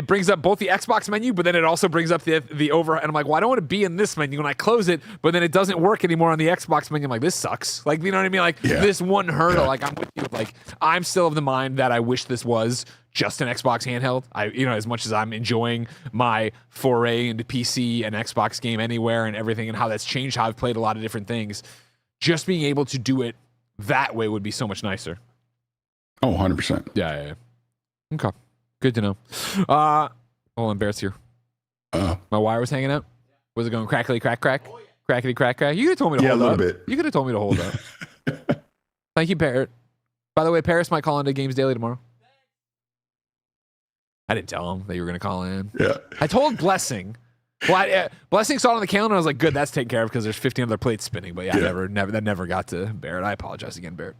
[SPEAKER 1] brings up both the Xbox menu, but then it also brings up the over, and I'm like, well, I don't want to be in this menu, and I close it, but then it doesn't work anymore on the Xbox menu. I'm like, this sucks. Like, you know what I mean? Like, this one hurdle, like, I'm with you. Like, I'm still of the mind that I wish this was just an Xbox handheld. As much as I'm enjoying my foray into PC and Xbox Game Anywhere and everything, and how that's changed how I've played a lot of different things, just being able to do it that way would be so much nicer.
[SPEAKER 2] Oh, 100%.
[SPEAKER 1] Yeah. Okay. Good to know. Hold on, Barrett's here. My wire was hanging out. Was it going crackly crack crack? Crackety crack crack? You could have told me to hold up.
[SPEAKER 2] Yeah, a little bit.
[SPEAKER 1] You could have told me to hold up. Thank you, Parrot. By the way, Parris might call into Games Daily tomorrow. I didn't tell him that you were going to call in.
[SPEAKER 2] Yeah.
[SPEAKER 1] I told Blessing. Well, Blessing saw it on the calendar. I was like, good, that's taken care of because there's 15 other plates spinning. But that never got to Barrett. I apologize again, Barrett.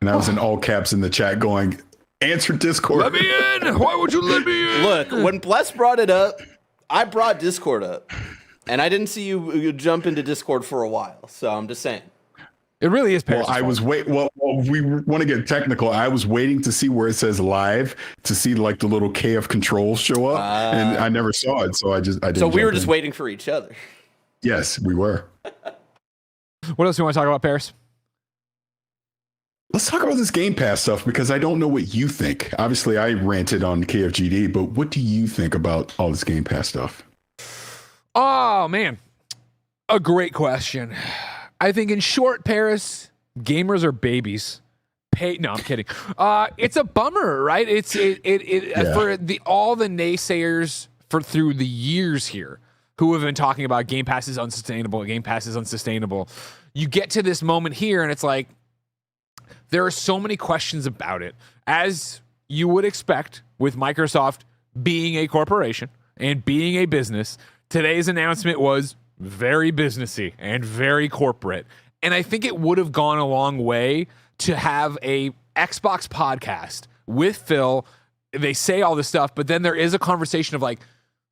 [SPEAKER 2] And I was in all caps in the chat going, answer Discord.
[SPEAKER 1] Let me in. Why would you let me in?
[SPEAKER 3] Look, when Bless brought it up, I brought Discord up. And I didn't see you jump into Discord for a while. So I'm just saying.
[SPEAKER 1] It really is Paris.
[SPEAKER 2] Well, we want to get technical. I was waiting to see where it says live to see like the little KF controls show up, and I never saw it. So I didn't.
[SPEAKER 3] So we were just waiting for each other.
[SPEAKER 2] Yes, we were.
[SPEAKER 1] What else do you want to talk about, Paris?
[SPEAKER 2] Let's talk about this Game Pass stuff, because I don't know what you think. Obviously, I ranted on KFGD, but what do you think about all this Game Pass stuff?
[SPEAKER 1] Oh, man. A great question. I think in short, Paris, gamers are babies. No, I'm kidding. It's a bummer, right? For all the naysayers through the years here who have been talking about Game Pass is unsustainable. Game Pass is unsustainable. You get to this moment here, and it's like there are so many questions about it, as you would expect with Microsoft being a corporation and being a business. Today's announcement was very businessy and very corporate. And I think it would have gone a long way to have a Xbox podcast with Phil. They say all this stuff, but then there is a conversation of like,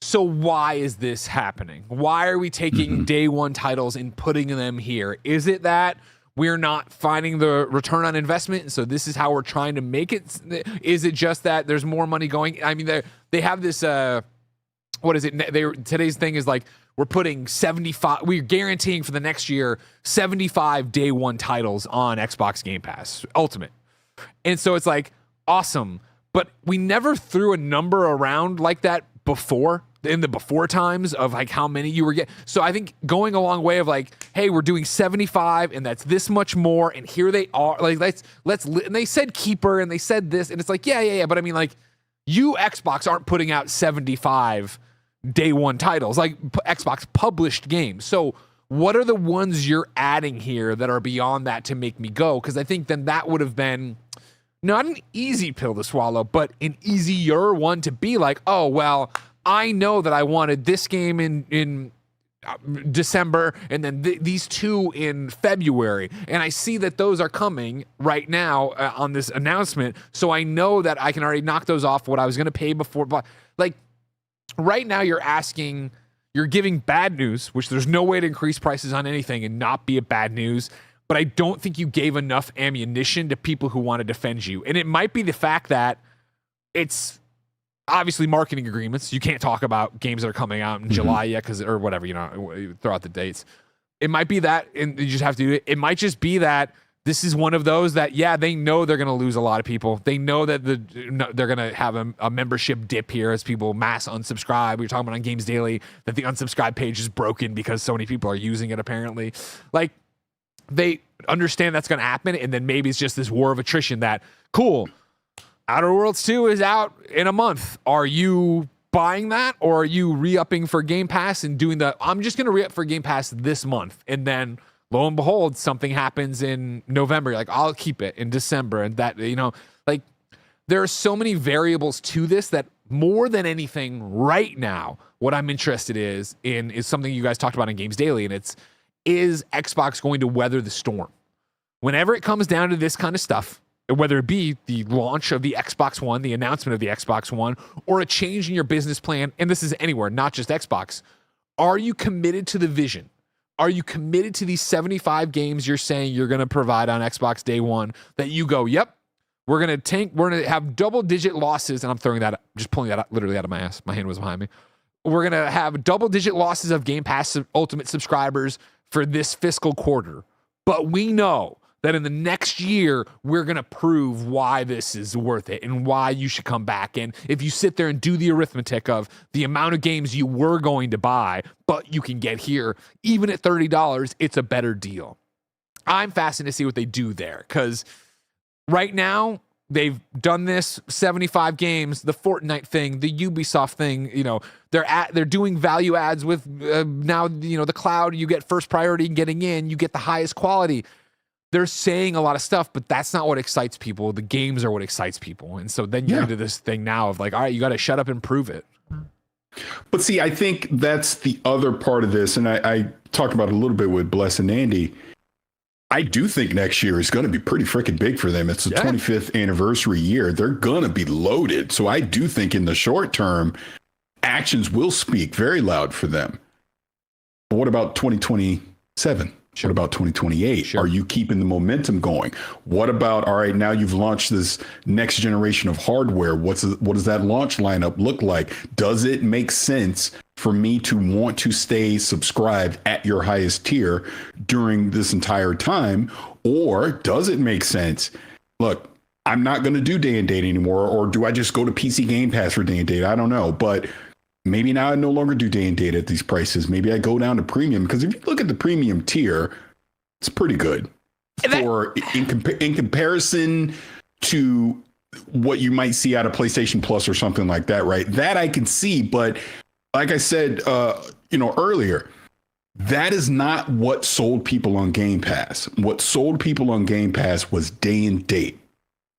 [SPEAKER 1] So why is this happening? Why are we taking day one titles and putting them here? Is it that we're not finding the return on investment, so this is how we're trying to make it? Is it just that there's more money going? I mean, they have this. What is it? Today's thing is like we're putting 75. We're guaranteeing for the next year 75 day one titles on Xbox Game Pass Ultimate, and so it's like awesome. But we never threw a number around like that before. In the before times of like how many you were getting. So I think going a long way of like, hey, we're doing 75 and that's this much more. And here they are. Like, and they said keeper and they said this. And it's like, yeah. But I mean, like, you Xbox aren't putting out 75 day one titles, like Xbox published games. So what are the ones you're adding here that are beyond that to make me go? Because I think then that would have been not an easy pill to swallow, but an easier one to be like, oh, well, I know that I wanted this game in December and then these two in February. And I see that those are coming right now on this announcement. So I know that I can already knock those off what I was going to pay before. But like right now you're giving bad news, which there's no way to increase prices on anything and not be a bad news. But I don't think you gave enough ammunition to people who want to defend you. And it might be the fact that it's obviously marketing agreements. You can't talk about games that are coming out in July yet or whatever, throw out the dates. It might be that, and you just have to do it. It might just be that this is one of those that, yeah, they know they're going to lose a lot of people. They know that they're going to have a membership dip here as people mass unsubscribe. We were talking about on Games Daily that the unsubscribe page is broken because so many people are using it apparently. Like, they understand that's going to happen, and then maybe it's just this war of attrition that, cool, Outer Worlds 2 is out in a month. Are you buying that, or are you re-upping for Game Pass and doing I'm just going to re-up for Game Pass this month, and then lo and behold, something happens in November. You're like, I'll keep it in December, and that, like, there are so many variables to this that more than anything right now, what I'm interested in is something you guys talked about in Games Daily, and is Xbox going to weather the storm? Whenever it comes down to this kind of stuff, whether it be the launch of the Xbox One, the announcement of the Xbox One, or a change in your business plan, and this is anywhere, not just Xbox, are you committed to the vision? Are you committed to these 75 games you're saying you're going to provide on Xbox day one that you go, yep, we're going to have double-digit losses, and I'm throwing that, just pulling that out, literally out of my ass. My hand was behind me. We're going to have double-digit losses of Game Pass Ultimate subscribers for this fiscal quarter. But we know that in the next year, we're going to prove why this is worth it and why you should come back. And if you sit there and do the arithmetic of the amount of games you were going to buy, but you can get here, even at $30, it's a better deal. I'm fascinated to see what they do there, because right now, they've done this 75 games, the Fortnite thing, the Ubisoft thing, they're doing value adds with now, the cloud, you get first priority getting in, you get the highest quality. They're saying a lot of stuff, but that's not what excites people. The games are what excites people. And so then you're into this thing now of like, all right, you got to shut up and prove it.
[SPEAKER 2] But see, I think that's the other part of this. And I talked about it a little bit with Bless and Andy. I do think next year is going to be pretty freaking big for them. It's the 25th anniversary year. They're going to be loaded. So I do think in the short term, actions will speak very loud for them. But what about 2027? Sure. What about 2028? Sure. Are you keeping the momentum going? What about, all right, now you've launched this next generation of hardware. What does that launch lineup look like? Does it make sense for me to want to stay subscribed at your highest tier during this entire time? Or does it make sense? Look, I'm not going to do day and date anymore. Or do I just go to PC Game Pass for day and date? I don't know. But maybe now I no longer do day and date at these prices. Maybe I go down to premium, because if you look at the premium tier, it's pretty good in comparison to what you might see out of PlayStation Plus or something like that, right? That I can see, but like I said, earlier, that is not what sold people on Game Pass. What sold people on Game Pass was day and date.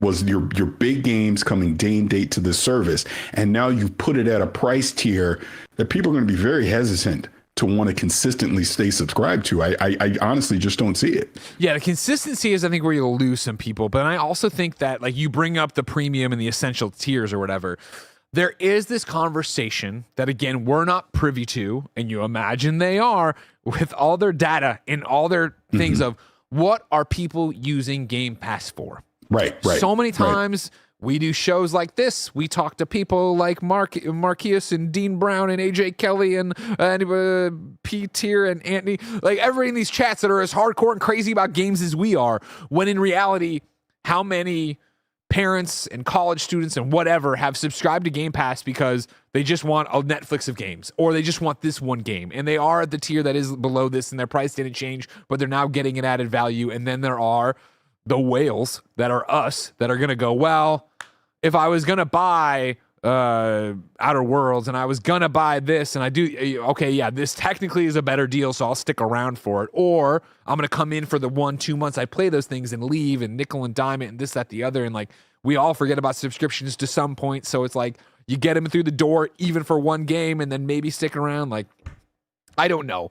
[SPEAKER 2] Was your big games coming day and date to the service. And now you put it at a price tier that people are going to be very hesitant to want to consistently stay subscribed to. I honestly just don't see it.
[SPEAKER 1] Yeah, the consistency is, I think, where you'll lose some people. But I also think that, like, you bring up the premium and the essential tiers or whatever. there is this conversation that, again, we're not privy to, and you imagine they are, with all their data and all their things of what are people using Game Pass for.
[SPEAKER 2] Right.
[SPEAKER 1] So many times we do shows like this. We talk to people like Marquise and Dean Brown and AJ Kelly and P. Tier and Anthony, like everybody in these chats that are as hardcore and crazy about games as we are, when in reality, how many parents and college students and whatever have subscribed to Game Pass because they just want a Netflix of games, or they just want this one game, and they are at the tier that is below this and their price didn't change, but they're now getting an added value. And then there are the whales that are us that are going to go, well, if I was going to buy Outer Worlds and I was going to buy this and I do, okay, yeah, this technically is a better deal, so I'll stick around for it. Or I'm going to come in for the 1-2 months I play those things and leave, and nickel and dime it and this, that, the other. And like, we all forget about subscriptions to some point. So it's like you get them through the door even for one game and then maybe stick around. Like, I don't know.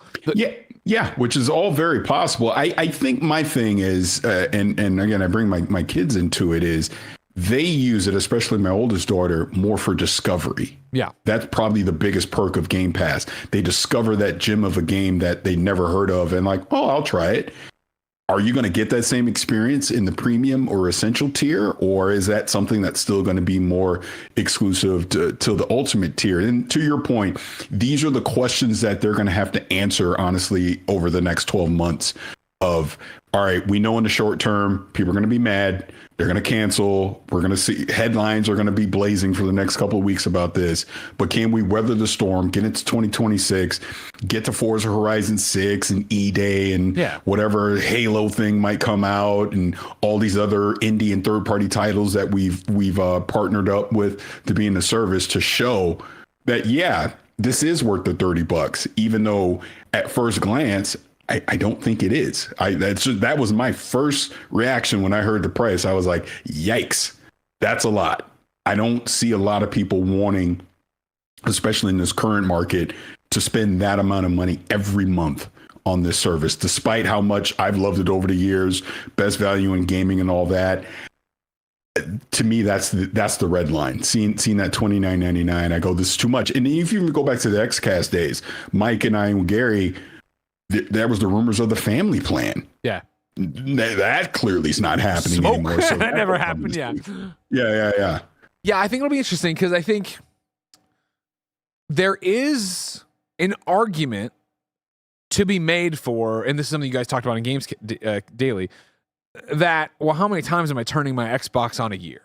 [SPEAKER 2] Yeah, which is all very possible. I think my thing is, and again, I bring my kids into it, is they use it, especially my oldest daughter, more for discovery.
[SPEAKER 1] Yeah.
[SPEAKER 2] That's probably the biggest perk of Game Pass. They discover that gem of a game that they never heard of and like, oh, I'll try it. Are you going to get that same experience in the premium or essential tier, or is that something that's still going to be more exclusive to the ultimate tier? And to your point, these are the questions that they're going to have to answer, honestly, over the next 12 months of, all right, we know in the short term, people are going to be mad. They're going to cancel. We're going to see headlines are going to be blazing for the next couple of weeks about this. But can we weather the storm, get into 2026, get to Forza Horizon 6 and E-Day and whatever Halo thing might come out and all these other indie and third-party titles that we've partnered up with to be in the service to show that, yeah, this is worth the $30, even though at first glance, I don't think it is. That was my first reaction when I heard the price. I was like, yikes, that's a lot. I don't see a lot of people wanting, especially in this current market, to spend that amount of money every month on this service, despite how much I've loved it over the years, best value in gaming and all that. To me, that's the red line. Seeing that $29.99, I go, this is too much. And if you even go back to the XCast days, Mike and I and Gary, that was the rumors of the family plan.
[SPEAKER 1] Yeah.
[SPEAKER 2] That clearly is not happening anymore. So
[SPEAKER 1] that never happened. Yeah.
[SPEAKER 2] Yeah,
[SPEAKER 1] I think it'll be interesting because I think there is an argument to be made for, and this is something you guys talked about in Games Daily, that, well, how many times am I turning my Xbox on a year?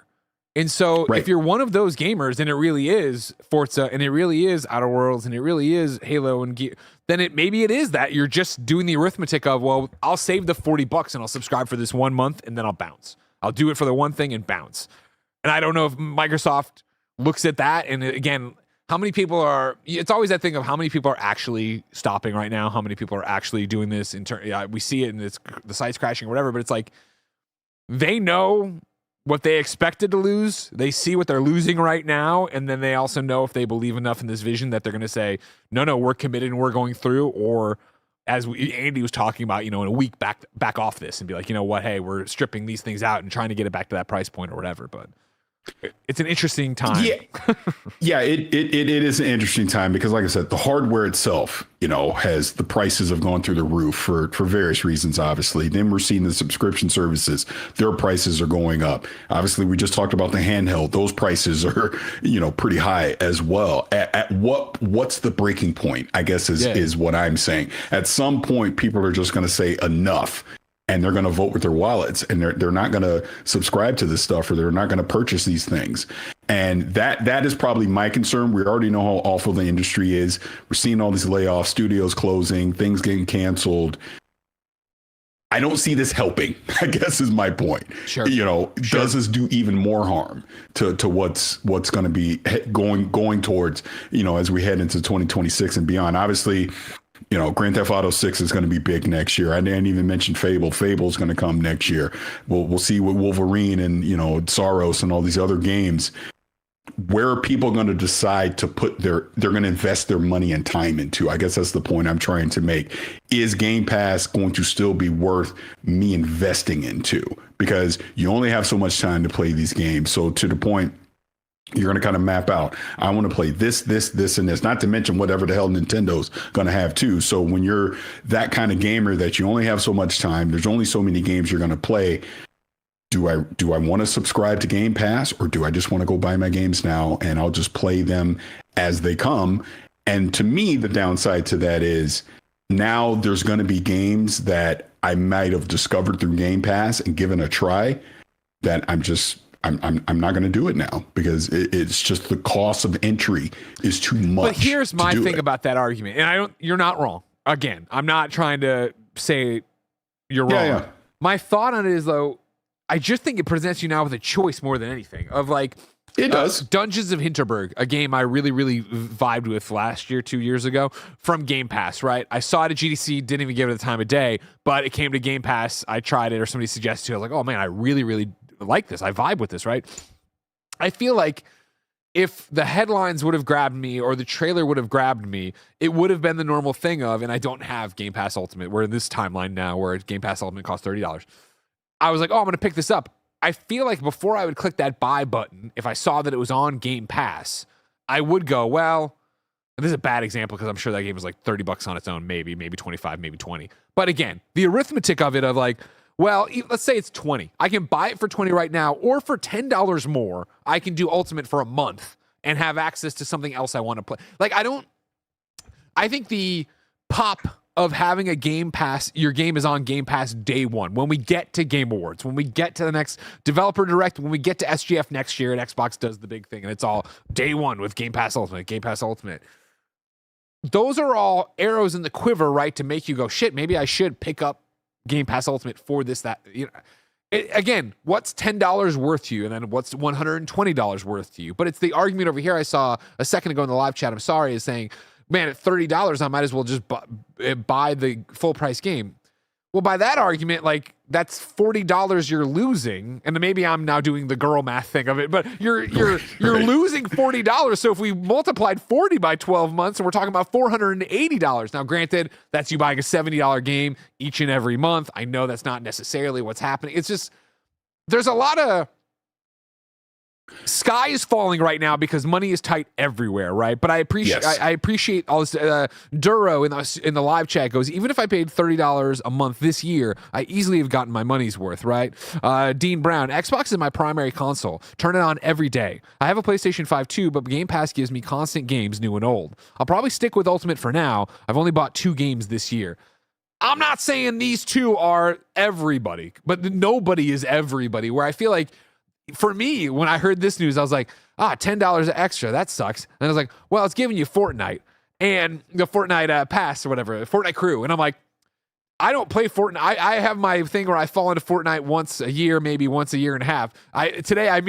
[SPEAKER 1] And so if you're one of those gamers, and it really is Forza, and it really is Outer Worlds, and it really is Halo and Gear, then maybe it is that you're just doing the arithmetic of, well, I'll save the $40 and I'll subscribe for this 1 month and then I'll bounce. I'll do it for the one thing and bounce. And I don't know if Microsoft looks at that. And again, how many people are, it's always that thing of how many people are actually stopping right now, how many people are actually doing this. We see it and the site's crashing or whatever, but it's like they know what they expected to lose. They see what they're losing right now. And then they also know if they believe enough in this vision that they're going to say, no, we're committed and we're going through. Or as Andy was talking about, in a week back off this and be like, you know what, hey, we're stripping these things out and trying to get it back to that price point or whatever. But it's an interesting time.
[SPEAKER 2] Yeah, it is an interesting time because, like I said, the hardware itself, has the prices have gone through the roof for various reasons, obviously. Then we're seeing the subscription services, their prices are going up. Obviously, we just talked about the handheld. Those prices are, pretty high as well. At what's the breaking point, I guess, is what I'm saying. At some point, people are just going to say enough. And they're going to vote with their wallets, and they're not going to subscribe to this stuff, or they're not going to purchase these things. And that is probably my concern. We already know how awful the industry is. We're seeing all these layoffs, studios closing, things getting canceled. I don't see this helping, I guess is my point.
[SPEAKER 1] Sure.
[SPEAKER 2] Does this do even more harm to what's going to be going towards, as we head into 2026 and beyond? Obviously, Grand Theft Auto 6 is going to be big next year. I didn't even mention Fable. Fable is going to come next year. We'll see with Wolverine and, Soros and all these other games. Where are people going to decide to put they're going to invest their money and time into? I guess that's the point I'm trying to make. Is Game Pass going to still be worth me investing into? Because you only have so much time to play these games. So to the point, You're going to kind of map out, I want to play this, and this, not to mention whatever the hell Nintendo's going to have too. So when you're that kind of gamer that you only have so much time, there's only so many games you're going to play. Do I want to subscribe to Game Pass, or do I just want to go buy my games now and I'll just play them as they come? And to me, the downside to that is now there's going to be games that I might have discovered through Game Pass and given a try that I'm not going to do it now because it's just the cost of entry is too much.
[SPEAKER 1] But here's my thing about that argument, and you're not wrong. Again, I'm not trying to say you're wrong.
[SPEAKER 2] Yeah.
[SPEAKER 1] My thought on it is, though, I just think it presents you now with a choice more than anything of like,
[SPEAKER 2] it does.
[SPEAKER 1] Dungeons of Hinterberg, a game I really, really vibed with last year, 2 years ago, from Game Pass, right? I saw it at GDC, didn't even give it the time of day, but it came to Game Pass. I tried it, or somebody suggested it. I was like, oh man, I really, really like this. I vibe with this, right? I feel like if the headlines would have grabbed me or the trailer would have grabbed me, it would have been the normal thing of, and I don't have Game Pass Ultimate. We're in this timeline now where Game Pass Ultimate costs $30. I was like, oh, I'm going to pick this up. I feel like before I would click that buy button, if I saw that it was on Game Pass, I would go, well, this is a bad example because I'm sure that game was like $30 on its own, maybe 25, maybe 20. But again, the arithmetic of it of like, well, let's say it's 20. I can buy it for 20 right now, or for $10 more, I can do Ultimate for a month and have access to something else I want to play. Like, I think the pop of having a Game Pass, your game is on Game Pass day one. When we get to Game Awards, when we get to the next Developer Direct, when we get to SGF next year, and Xbox does the big thing, and it's all day one with Game Pass Ultimate, Game Pass Ultimate. Those are all arrows in the quiver, right, to make you go, shit, maybe I should pick up Game Pass Ultimate for this, that. You know, again, what's $10 worth to you, and then what's $120 worth to you? But it's the argument over here I saw a second ago in the live chat, I'm sorry, is saying, man, at $30, I might as well just buy the full price game. Well, by that argument, like, that's $40 you're losing, and maybe I'm now doing the girl math thing of it, but you're losing $40. So if we multiplied 40 by 12 months, and we're talking about $480. Now, granted, that's you buying a $70 game each and every month. I know that's not necessarily what's happening. It's just there's a lot of sky is falling right now because money is tight everywhere, right? But I appreciate I appreciate all this. Duro in the live chat goes, even if I paid $30 a month this year, I easily have gotten my money's worth, right? Dean Brown, Xbox is my primary console. Turn it on every day. I have a PlayStation 5 too, but Game Pass gives me constant games, new and old. I'll probably stick with Ultimate for now. I've only bought 2 games this year. I'm not saying these two are everybody, but nobody is everybody, where I feel like, for me, when I heard this news, I was like, $10 extra. That sucks. And I was like, well, it's giving you Fortnite and the Fortnite pass or whatever, Fortnite crew. And I'm like, I don't play Fortnite. I have my thing where I fall into Fortnite once a year, maybe once a year and a half. Today, I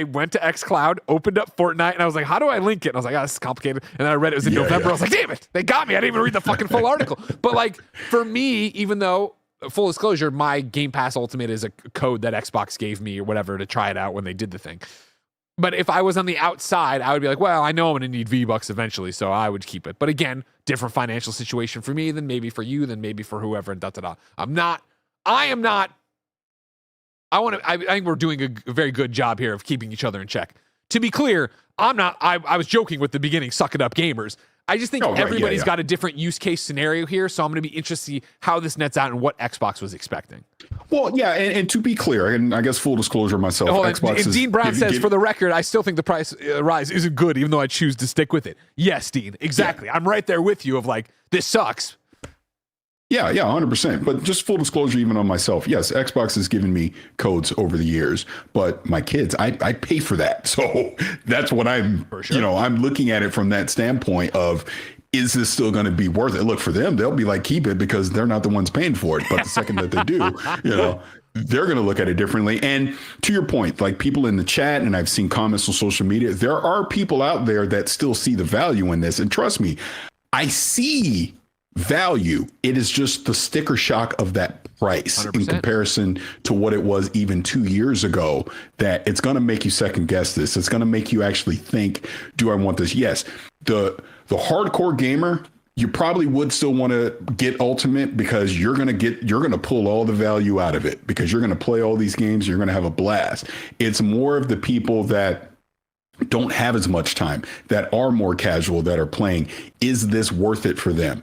[SPEAKER 1] went to xCloud, opened up Fortnite, and I was like, how do I link it? And I was like, this is complicated. And then I read it was in November. I was like, damn it, they got me. I didn't even read the fucking full article. But like, for me, even though, full disclosure, my Game Pass Ultimate is a code that Xbox gave me or whatever to try it out when they did the thing. But if I was on the outside, I would be like, well, I know I'm going to need V-Bucks eventually, so I would keep it. But again, different financial situation for me than maybe for you, than maybe for whoever, and da-da-da. I think we're doing a very good job here of keeping each other in check. To be clear, I was joking with the beginning, suck it up gamers. I just think everybody's got a different use case scenario here, so I'm going to be interested to see how this nets out and what Xbox was expecting.
[SPEAKER 2] Well, yeah, and to be clear, and I guess full disclosure myself, Xbox is...
[SPEAKER 1] Dean Brown says, for the record, I still think the price rise isn't good, even though I choose to stick with it. Yes, Dean, exactly. Yeah. I'm right there with you of like, this sucks.
[SPEAKER 2] Yeah, 100%. But just full disclosure, even on myself, yes, Xbox has given me codes over the years, but my kids, I pay for that. So that's what I'm, I'm looking at it from that standpoint of, is this still going to be worth it? Look, for them, they'll be like, keep it, because they're not the ones paying for it. But the second that they do, they're going to look at it differently. And to your point, like people in the chat, and I've seen comments on social media, there are people out there that still see the value in this. And trust me, I see value. It is just the sticker shock of that price 100%. In comparison to what it was even 2 years ago, that it's going to make you second guess this. It's going to make you actually think, do I want this? Yes. The hardcore gamer, you probably would still want to get Ultimate, because you're going to pull all the value out of it, because you're going to play all these games. You're going to have a blast. It's more of the people that don't have as much time, that are more casual, that are playing, is this worth it for them?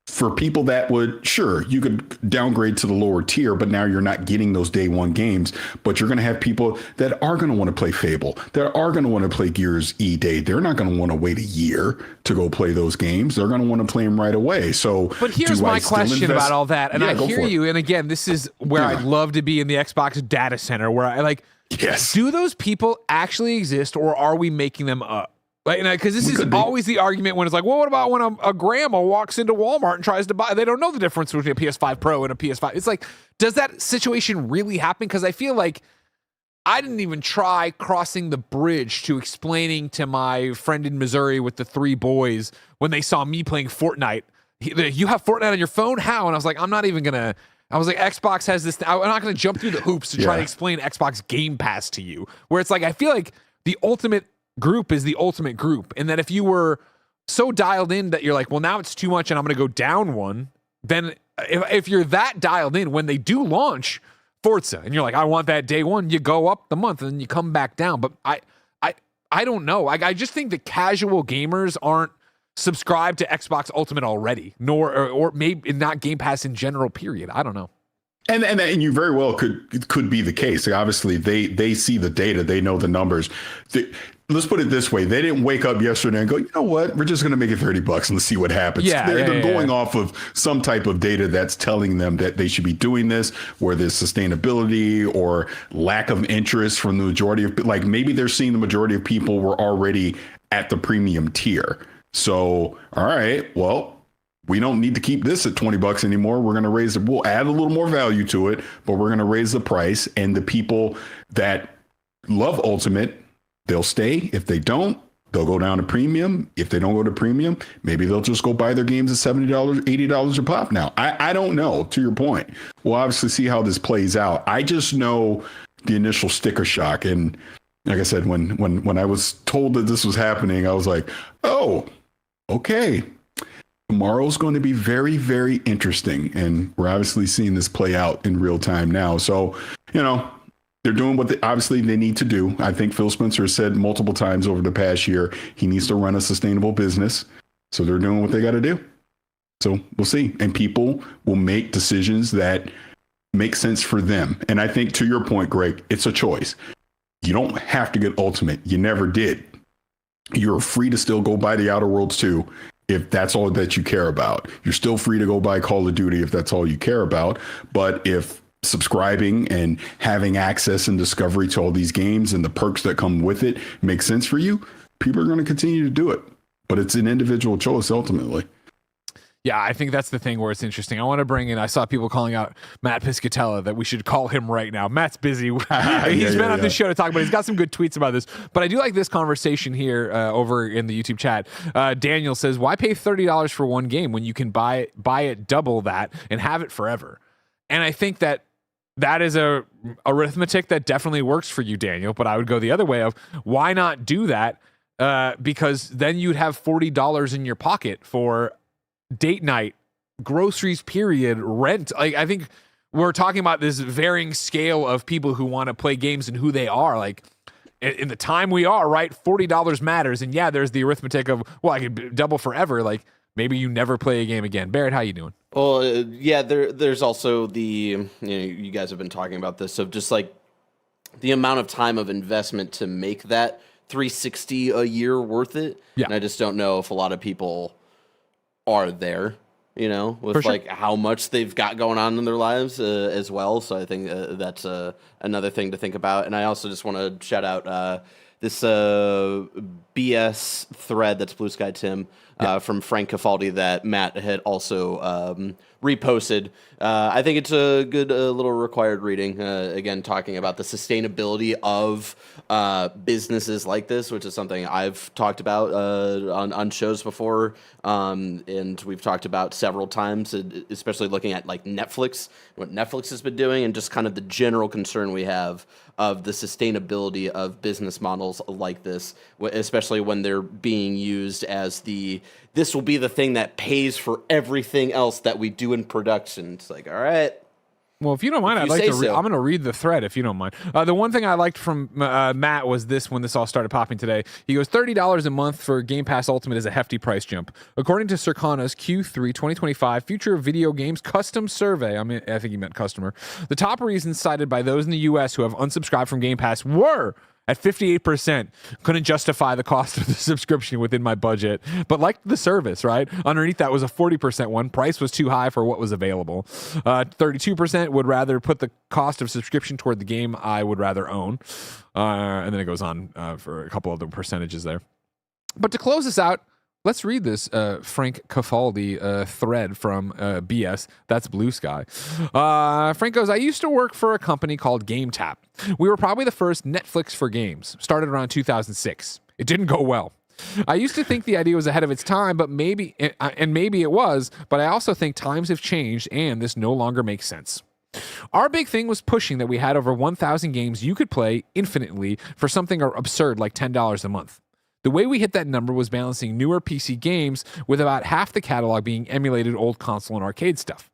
[SPEAKER 2] For people that would, sure, you could downgrade to the lower tier, but now you're not getting those day one games. But you're going to have people that are going to want to play Fable, that are going to want to play Gears E Day. They're not going to want to wait a year to go play those games. They're going to want to play them right away. So,
[SPEAKER 1] but here's my question about all that, and I hear you. And again, this is where I'd love to be in the Xbox data center, where I like.
[SPEAKER 2] Yes.
[SPEAKER 1] Do those people actually exist, or are we making them up? Like, because this is always the argument when it's like, well, what about when a grandma walks into Walmart and tries to buy? They don't know the difference between a PS5 Pro and a PS5. It's like, does that situation really happen? Because I feel like I didn't even try crossing the bridge to explaining to my friend in Missouri with the 3 boys when they saw me playing Fortnite. You have Fortnite on your phone? How? And I was like, I'm not even gonna. I was like, Xbox has this. I'm not gonna jump through the hoops to try to explain Xbox Game Pass to you. Where it's like, I feel like the ultimate group is the ultimate group, and that if you were so dialed in that you're like, well, now it's too much and I'm going to go down one, then if you're that dialed in, when they do launch Forza and you're like, I want that day one, you go up the month and then you come back down. But I don't know. I just think that casual gamers aren't subscribed to Xbox Ultimate already, nor or maybe not Game Pass in general, period. I don't know.
[SPEAKER 2] And you very well could be the case. Like, obviously, they see the data, they know the numbers. Let's put it this way: they didn't wake up yesterday and go, you know what, we're just going to make it $30 and let's see what happens. They're going off of some type of data that's telling them that they should be doing this, where there's sustainability or lack of interest from the majority of, like, maybe they're seeing the majority of people were already at the premium tier. So, all right, well, we don't need to keep this at $20 anymore. We're going to raise it. We'll add a little more value to it, but we're going to raise the price. And the people that love Ultimate, they'll stay. If they don't, they'll go down to premium. If they don't go to premium, maybe they'll just go buy their games at $70, $80 a pop. Now, I don't know, to your point. We'll obviously see how this plays out. I just know the initial sticker shock. And like I said, when I was told that this was happening, I was like, oh, okay. Tomorrow's going to be very, very interesting. And we're obviously seeing this play out in real time now. So, they're doing what obviously they need to do. I think Phil Spencer has said multiple times over the past year, he needs to run a sustainable business. So they're doing what they got to do. So we'll see. And people will make decisions that make sense for them. And I think, to your point, Greg, it's a choice. You don't have to get Ultimate. You never did. You're free to still go buy the Outer Worlds 2 if that's all that you care about. You're still free to go buy Call of Duty if that's all you care about. But if subscribing and having access and discovery to all these games and the perks that come with it makes sense for you, people are going to continue to do it. But it's an individual choice ultimately.
[SPEAKER 1] Yeah, I think that's the thing where it's interesting. I want to bring in, I saw people calling out Matt Piscatella that we should call him right now. Matt's busy. He's been on this show to talk about it. He's got some good tweets about this. But I do like this conversation here over in the YouTube chat. Daniel says, why pay $30 for one game when you can buy it double that and have it forever? And I think that is a arithmetic that definitely works for you, Daniel. But I would go the other way of, why not do that? Because then you'd have $40 in your pocket for date night, groceries, period, rent. Like, I think we're talking about this varying scale of people who want to play games and who they are. Like, in the time we are, right, $40 matters. And yeah, there's the arithmetic of, well, I could double forever. Like, maybe you never play a game again. Barrett, how you doing?
[SPEAKER 3] Well, yeah, there's also the, you guys have been talking about this, of just like the amount of time of investment to make that $360 a year worth it. Yeah. And I just don't know if a lot of people are there, with like how much they've got going on in their lives as well. So I think that's another thing to think about. And I also just want to shout out this BS thread that's Blue Sky Tim from Frank Cafaldi that Matt had also reposted. I think it's a good little required reading. Again, talking about the sustainability of businesses like this, which is something I've talked about on shows before, and we've talked about several times, especially looking at like Netflix, what Netflix has been doing, and just kind of the general concern we have of the sustainability of business models like this, especially when they're being used as this will be the thing that pays for everything else that we do in production. It's like, all right,
[SPEAKER 1] Well, if you don't mind,
[SPEAKER 3] If
[SPEAKER 1] I'd
[SPEAKER 3] you
[SPEAKER 1] like
[SPEAKER 3] say
[SPEAKER 1] to.
[SPEAKER 3] so.
[SPEAKER 1] I'm going to read the thread if you don't mind. The one thing I liked from Matt was this when this all started popping today. He goes, $30 a month for Game Pass Ultimate is a hefty price jump. According to Circana's Q3 2025 Future of Video Games Custom Survey, I think he meant customer, the top reasons cited by those in the U.S. who have unsubscribed from Game Pass were at 58%. Couldn't justify the cost of the subscription within my budget, but liked the service, right? Underneath that was a 40% one. Price was too high for what was available. 32% would rather put the cost of subscription toward the game I would rather own. And then it goes on for a couple of the percentages there. But to close this out, let's read this Frank Cafaldi thread from BS. That's Blue Sky. Frank goes, I used to work for a company called GameTap. We were probably the first Netflix for games. Started around 2006. It didn't go well. I used to think the idea was ahead of its time, but maybe it was, but I also think times have changed and this no longer makes sense. Our big thing was pushing that we had over 1,000 games you could play infinitely for something absurd like $10 a month. The way we hit that number was balancing newer PC games with about half the catalog being emulated old console and arcade stuff.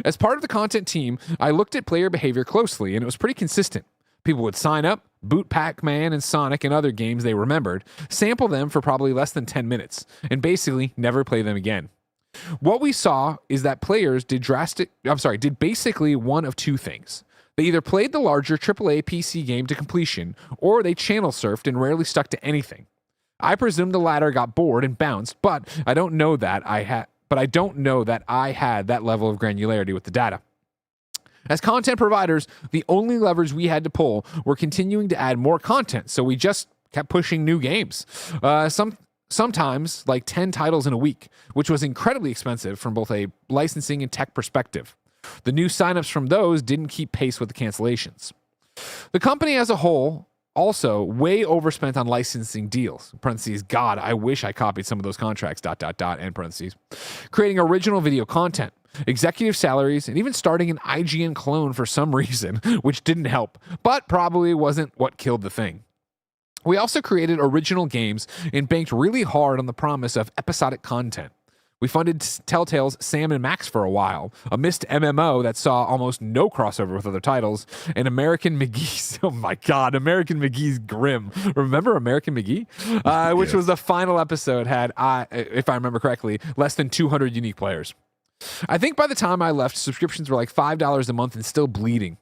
[SPEAKER 1] As part of the content team, I looked at player behavior closely, and it was pretty consistent. People would sign up, boot Pac-Man and Sonic and other games they remembered, sample them for probably less than 10 minutes, and basically never play them again. What we saw is that players did basically one of two things. They either played the larger AAA PC game to completion, or they channel surfed and rarely stuck to anything. I presume the latter got bored and bounced, but I don't know that I had that level of granularity with the data. As content providers, the only levers we had to pull were continuing to add more content, so we just kept pushing new games. Sometimes like 10 titles in a week, which was incredibly expensive from both a licensing and tech perspective. The new signups from those didn't keep pace with the cancellations. The company as a whole also way overspent on licensing deals. Parentheses, God, I wish I copied some of those contracts, ... end parentheses. Creating original video content, executive salaries, and even starting an IGN clone for some reason, which didn't help, but probably wasn't what killed the thing. We also created original games and banked really hard on the promise of episodic content. We funded Telltale's Sam and Max for a while, a missed MMO that saw almost no crossover with other titles, and American McGee's, oh my God, American McGee's Grim. Remember American McGee? Which was the final episode, had, if I remember correctly, less than 200 unique players. I think by the time I left, subscriptions were like $5 a month and still bleeding.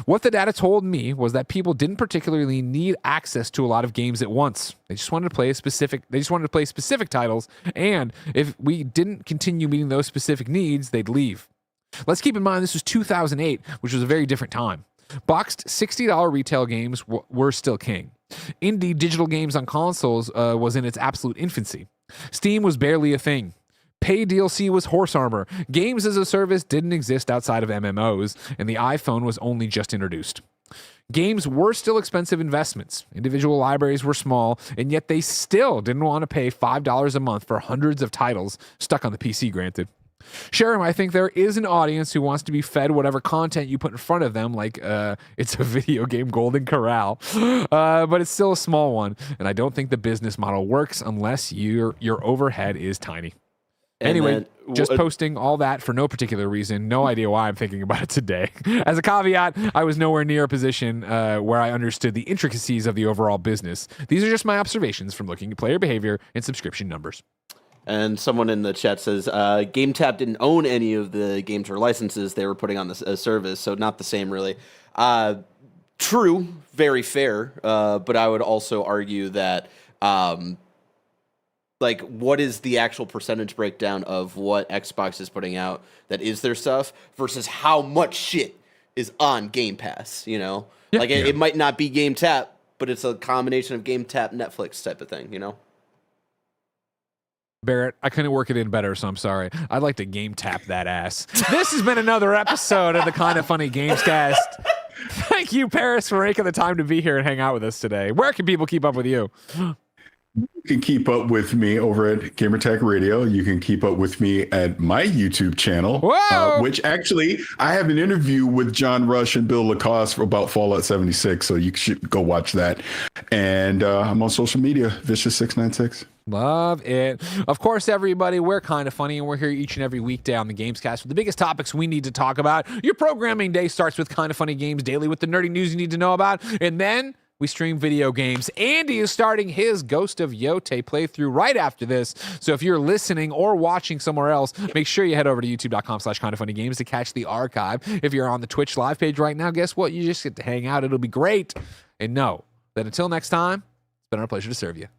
[SPEAKER 1] What the data told me was that people didn't particularly need access to a lot of games at once. They just wanted to play specific titles, and if we didn't continue meeting those specific needs, they'd leave. Let's keep in mind this was 2008, which was a very different time. Boxed $60 retail games were still king. Indie digital games on consoles was in its absolute infancy. Steam was barely a thing. Paid DLC was horse armor. Games as a service didn't exist outside of MMOs, and the iPhone was only just introduced. Games were still expensive investments. Individual libraries were small, and yet they still didn't want to pay $5 a month for hundreds of titles stuck on the PC, granted. Sure, I think there is an audience who wants to be fed whatever content you put in front of them, like it's a video game Golden Corral, but it's still a small one, and I don't think the business model works unless your overhead is tiny. Anyway, just posting all that for no particular reason. No idea why I'm thinking about it today. As a caveat, I was nowhere near a position where I understood the intricacies of the overall business. These are just my observations from looking at player behavior and subscription numbers.
[SPEAKER 3] And someone in the chat says, GameTap didn't own any of the games or licenses they were putting on the service, so not the same, really. True, very fair, but I would also argue that... like, what is the actual percentage breakdown of what Xbox is putting out that is their stuff versus how much shit is on Game Pass, you know? Yeah, like, it might not be Game Tap, but it's a combination of Game Tap, Netflix type of thing, you know?
[SPEAKER 1] Barrett, I couldn't work it in better, so I'm sorry. I'd like to Game Tap that ass. This has been another episode of the Kind of Funny Gamescast. Thank you, Parris, for making the time to be here and hang out with us today. Where can people keep up with you?
[SPEAKER 2] You can keep up with me over at Gamertag Radio. You can keep up with me at my YouTube channel, which actually I have an interview with John Rush and Bill Lacoste about Fallout 76, so you should go watch that. And I'm on social media, Vicious696.
[SPEAKER 1] Love it. Of course, everybody, we're kind of funny, and we're here each and every weekday on the Gamescast with the biggest topics we need to talk about. Your programming day starts with Kind of Funny Games Daily with the nerdy news you need to know about, and then we stream video games. Andy is starting his Ghost of Yote playthrough right after this. So if you're listening or watching somewhere else, make sure you head over to youtube.com/kindoffunnygames to catch the archive. If you're on the Twitch live page right now, guess what? You just get to hang out. It'll be great. And know that until next time, it's been our pleasure to serve you.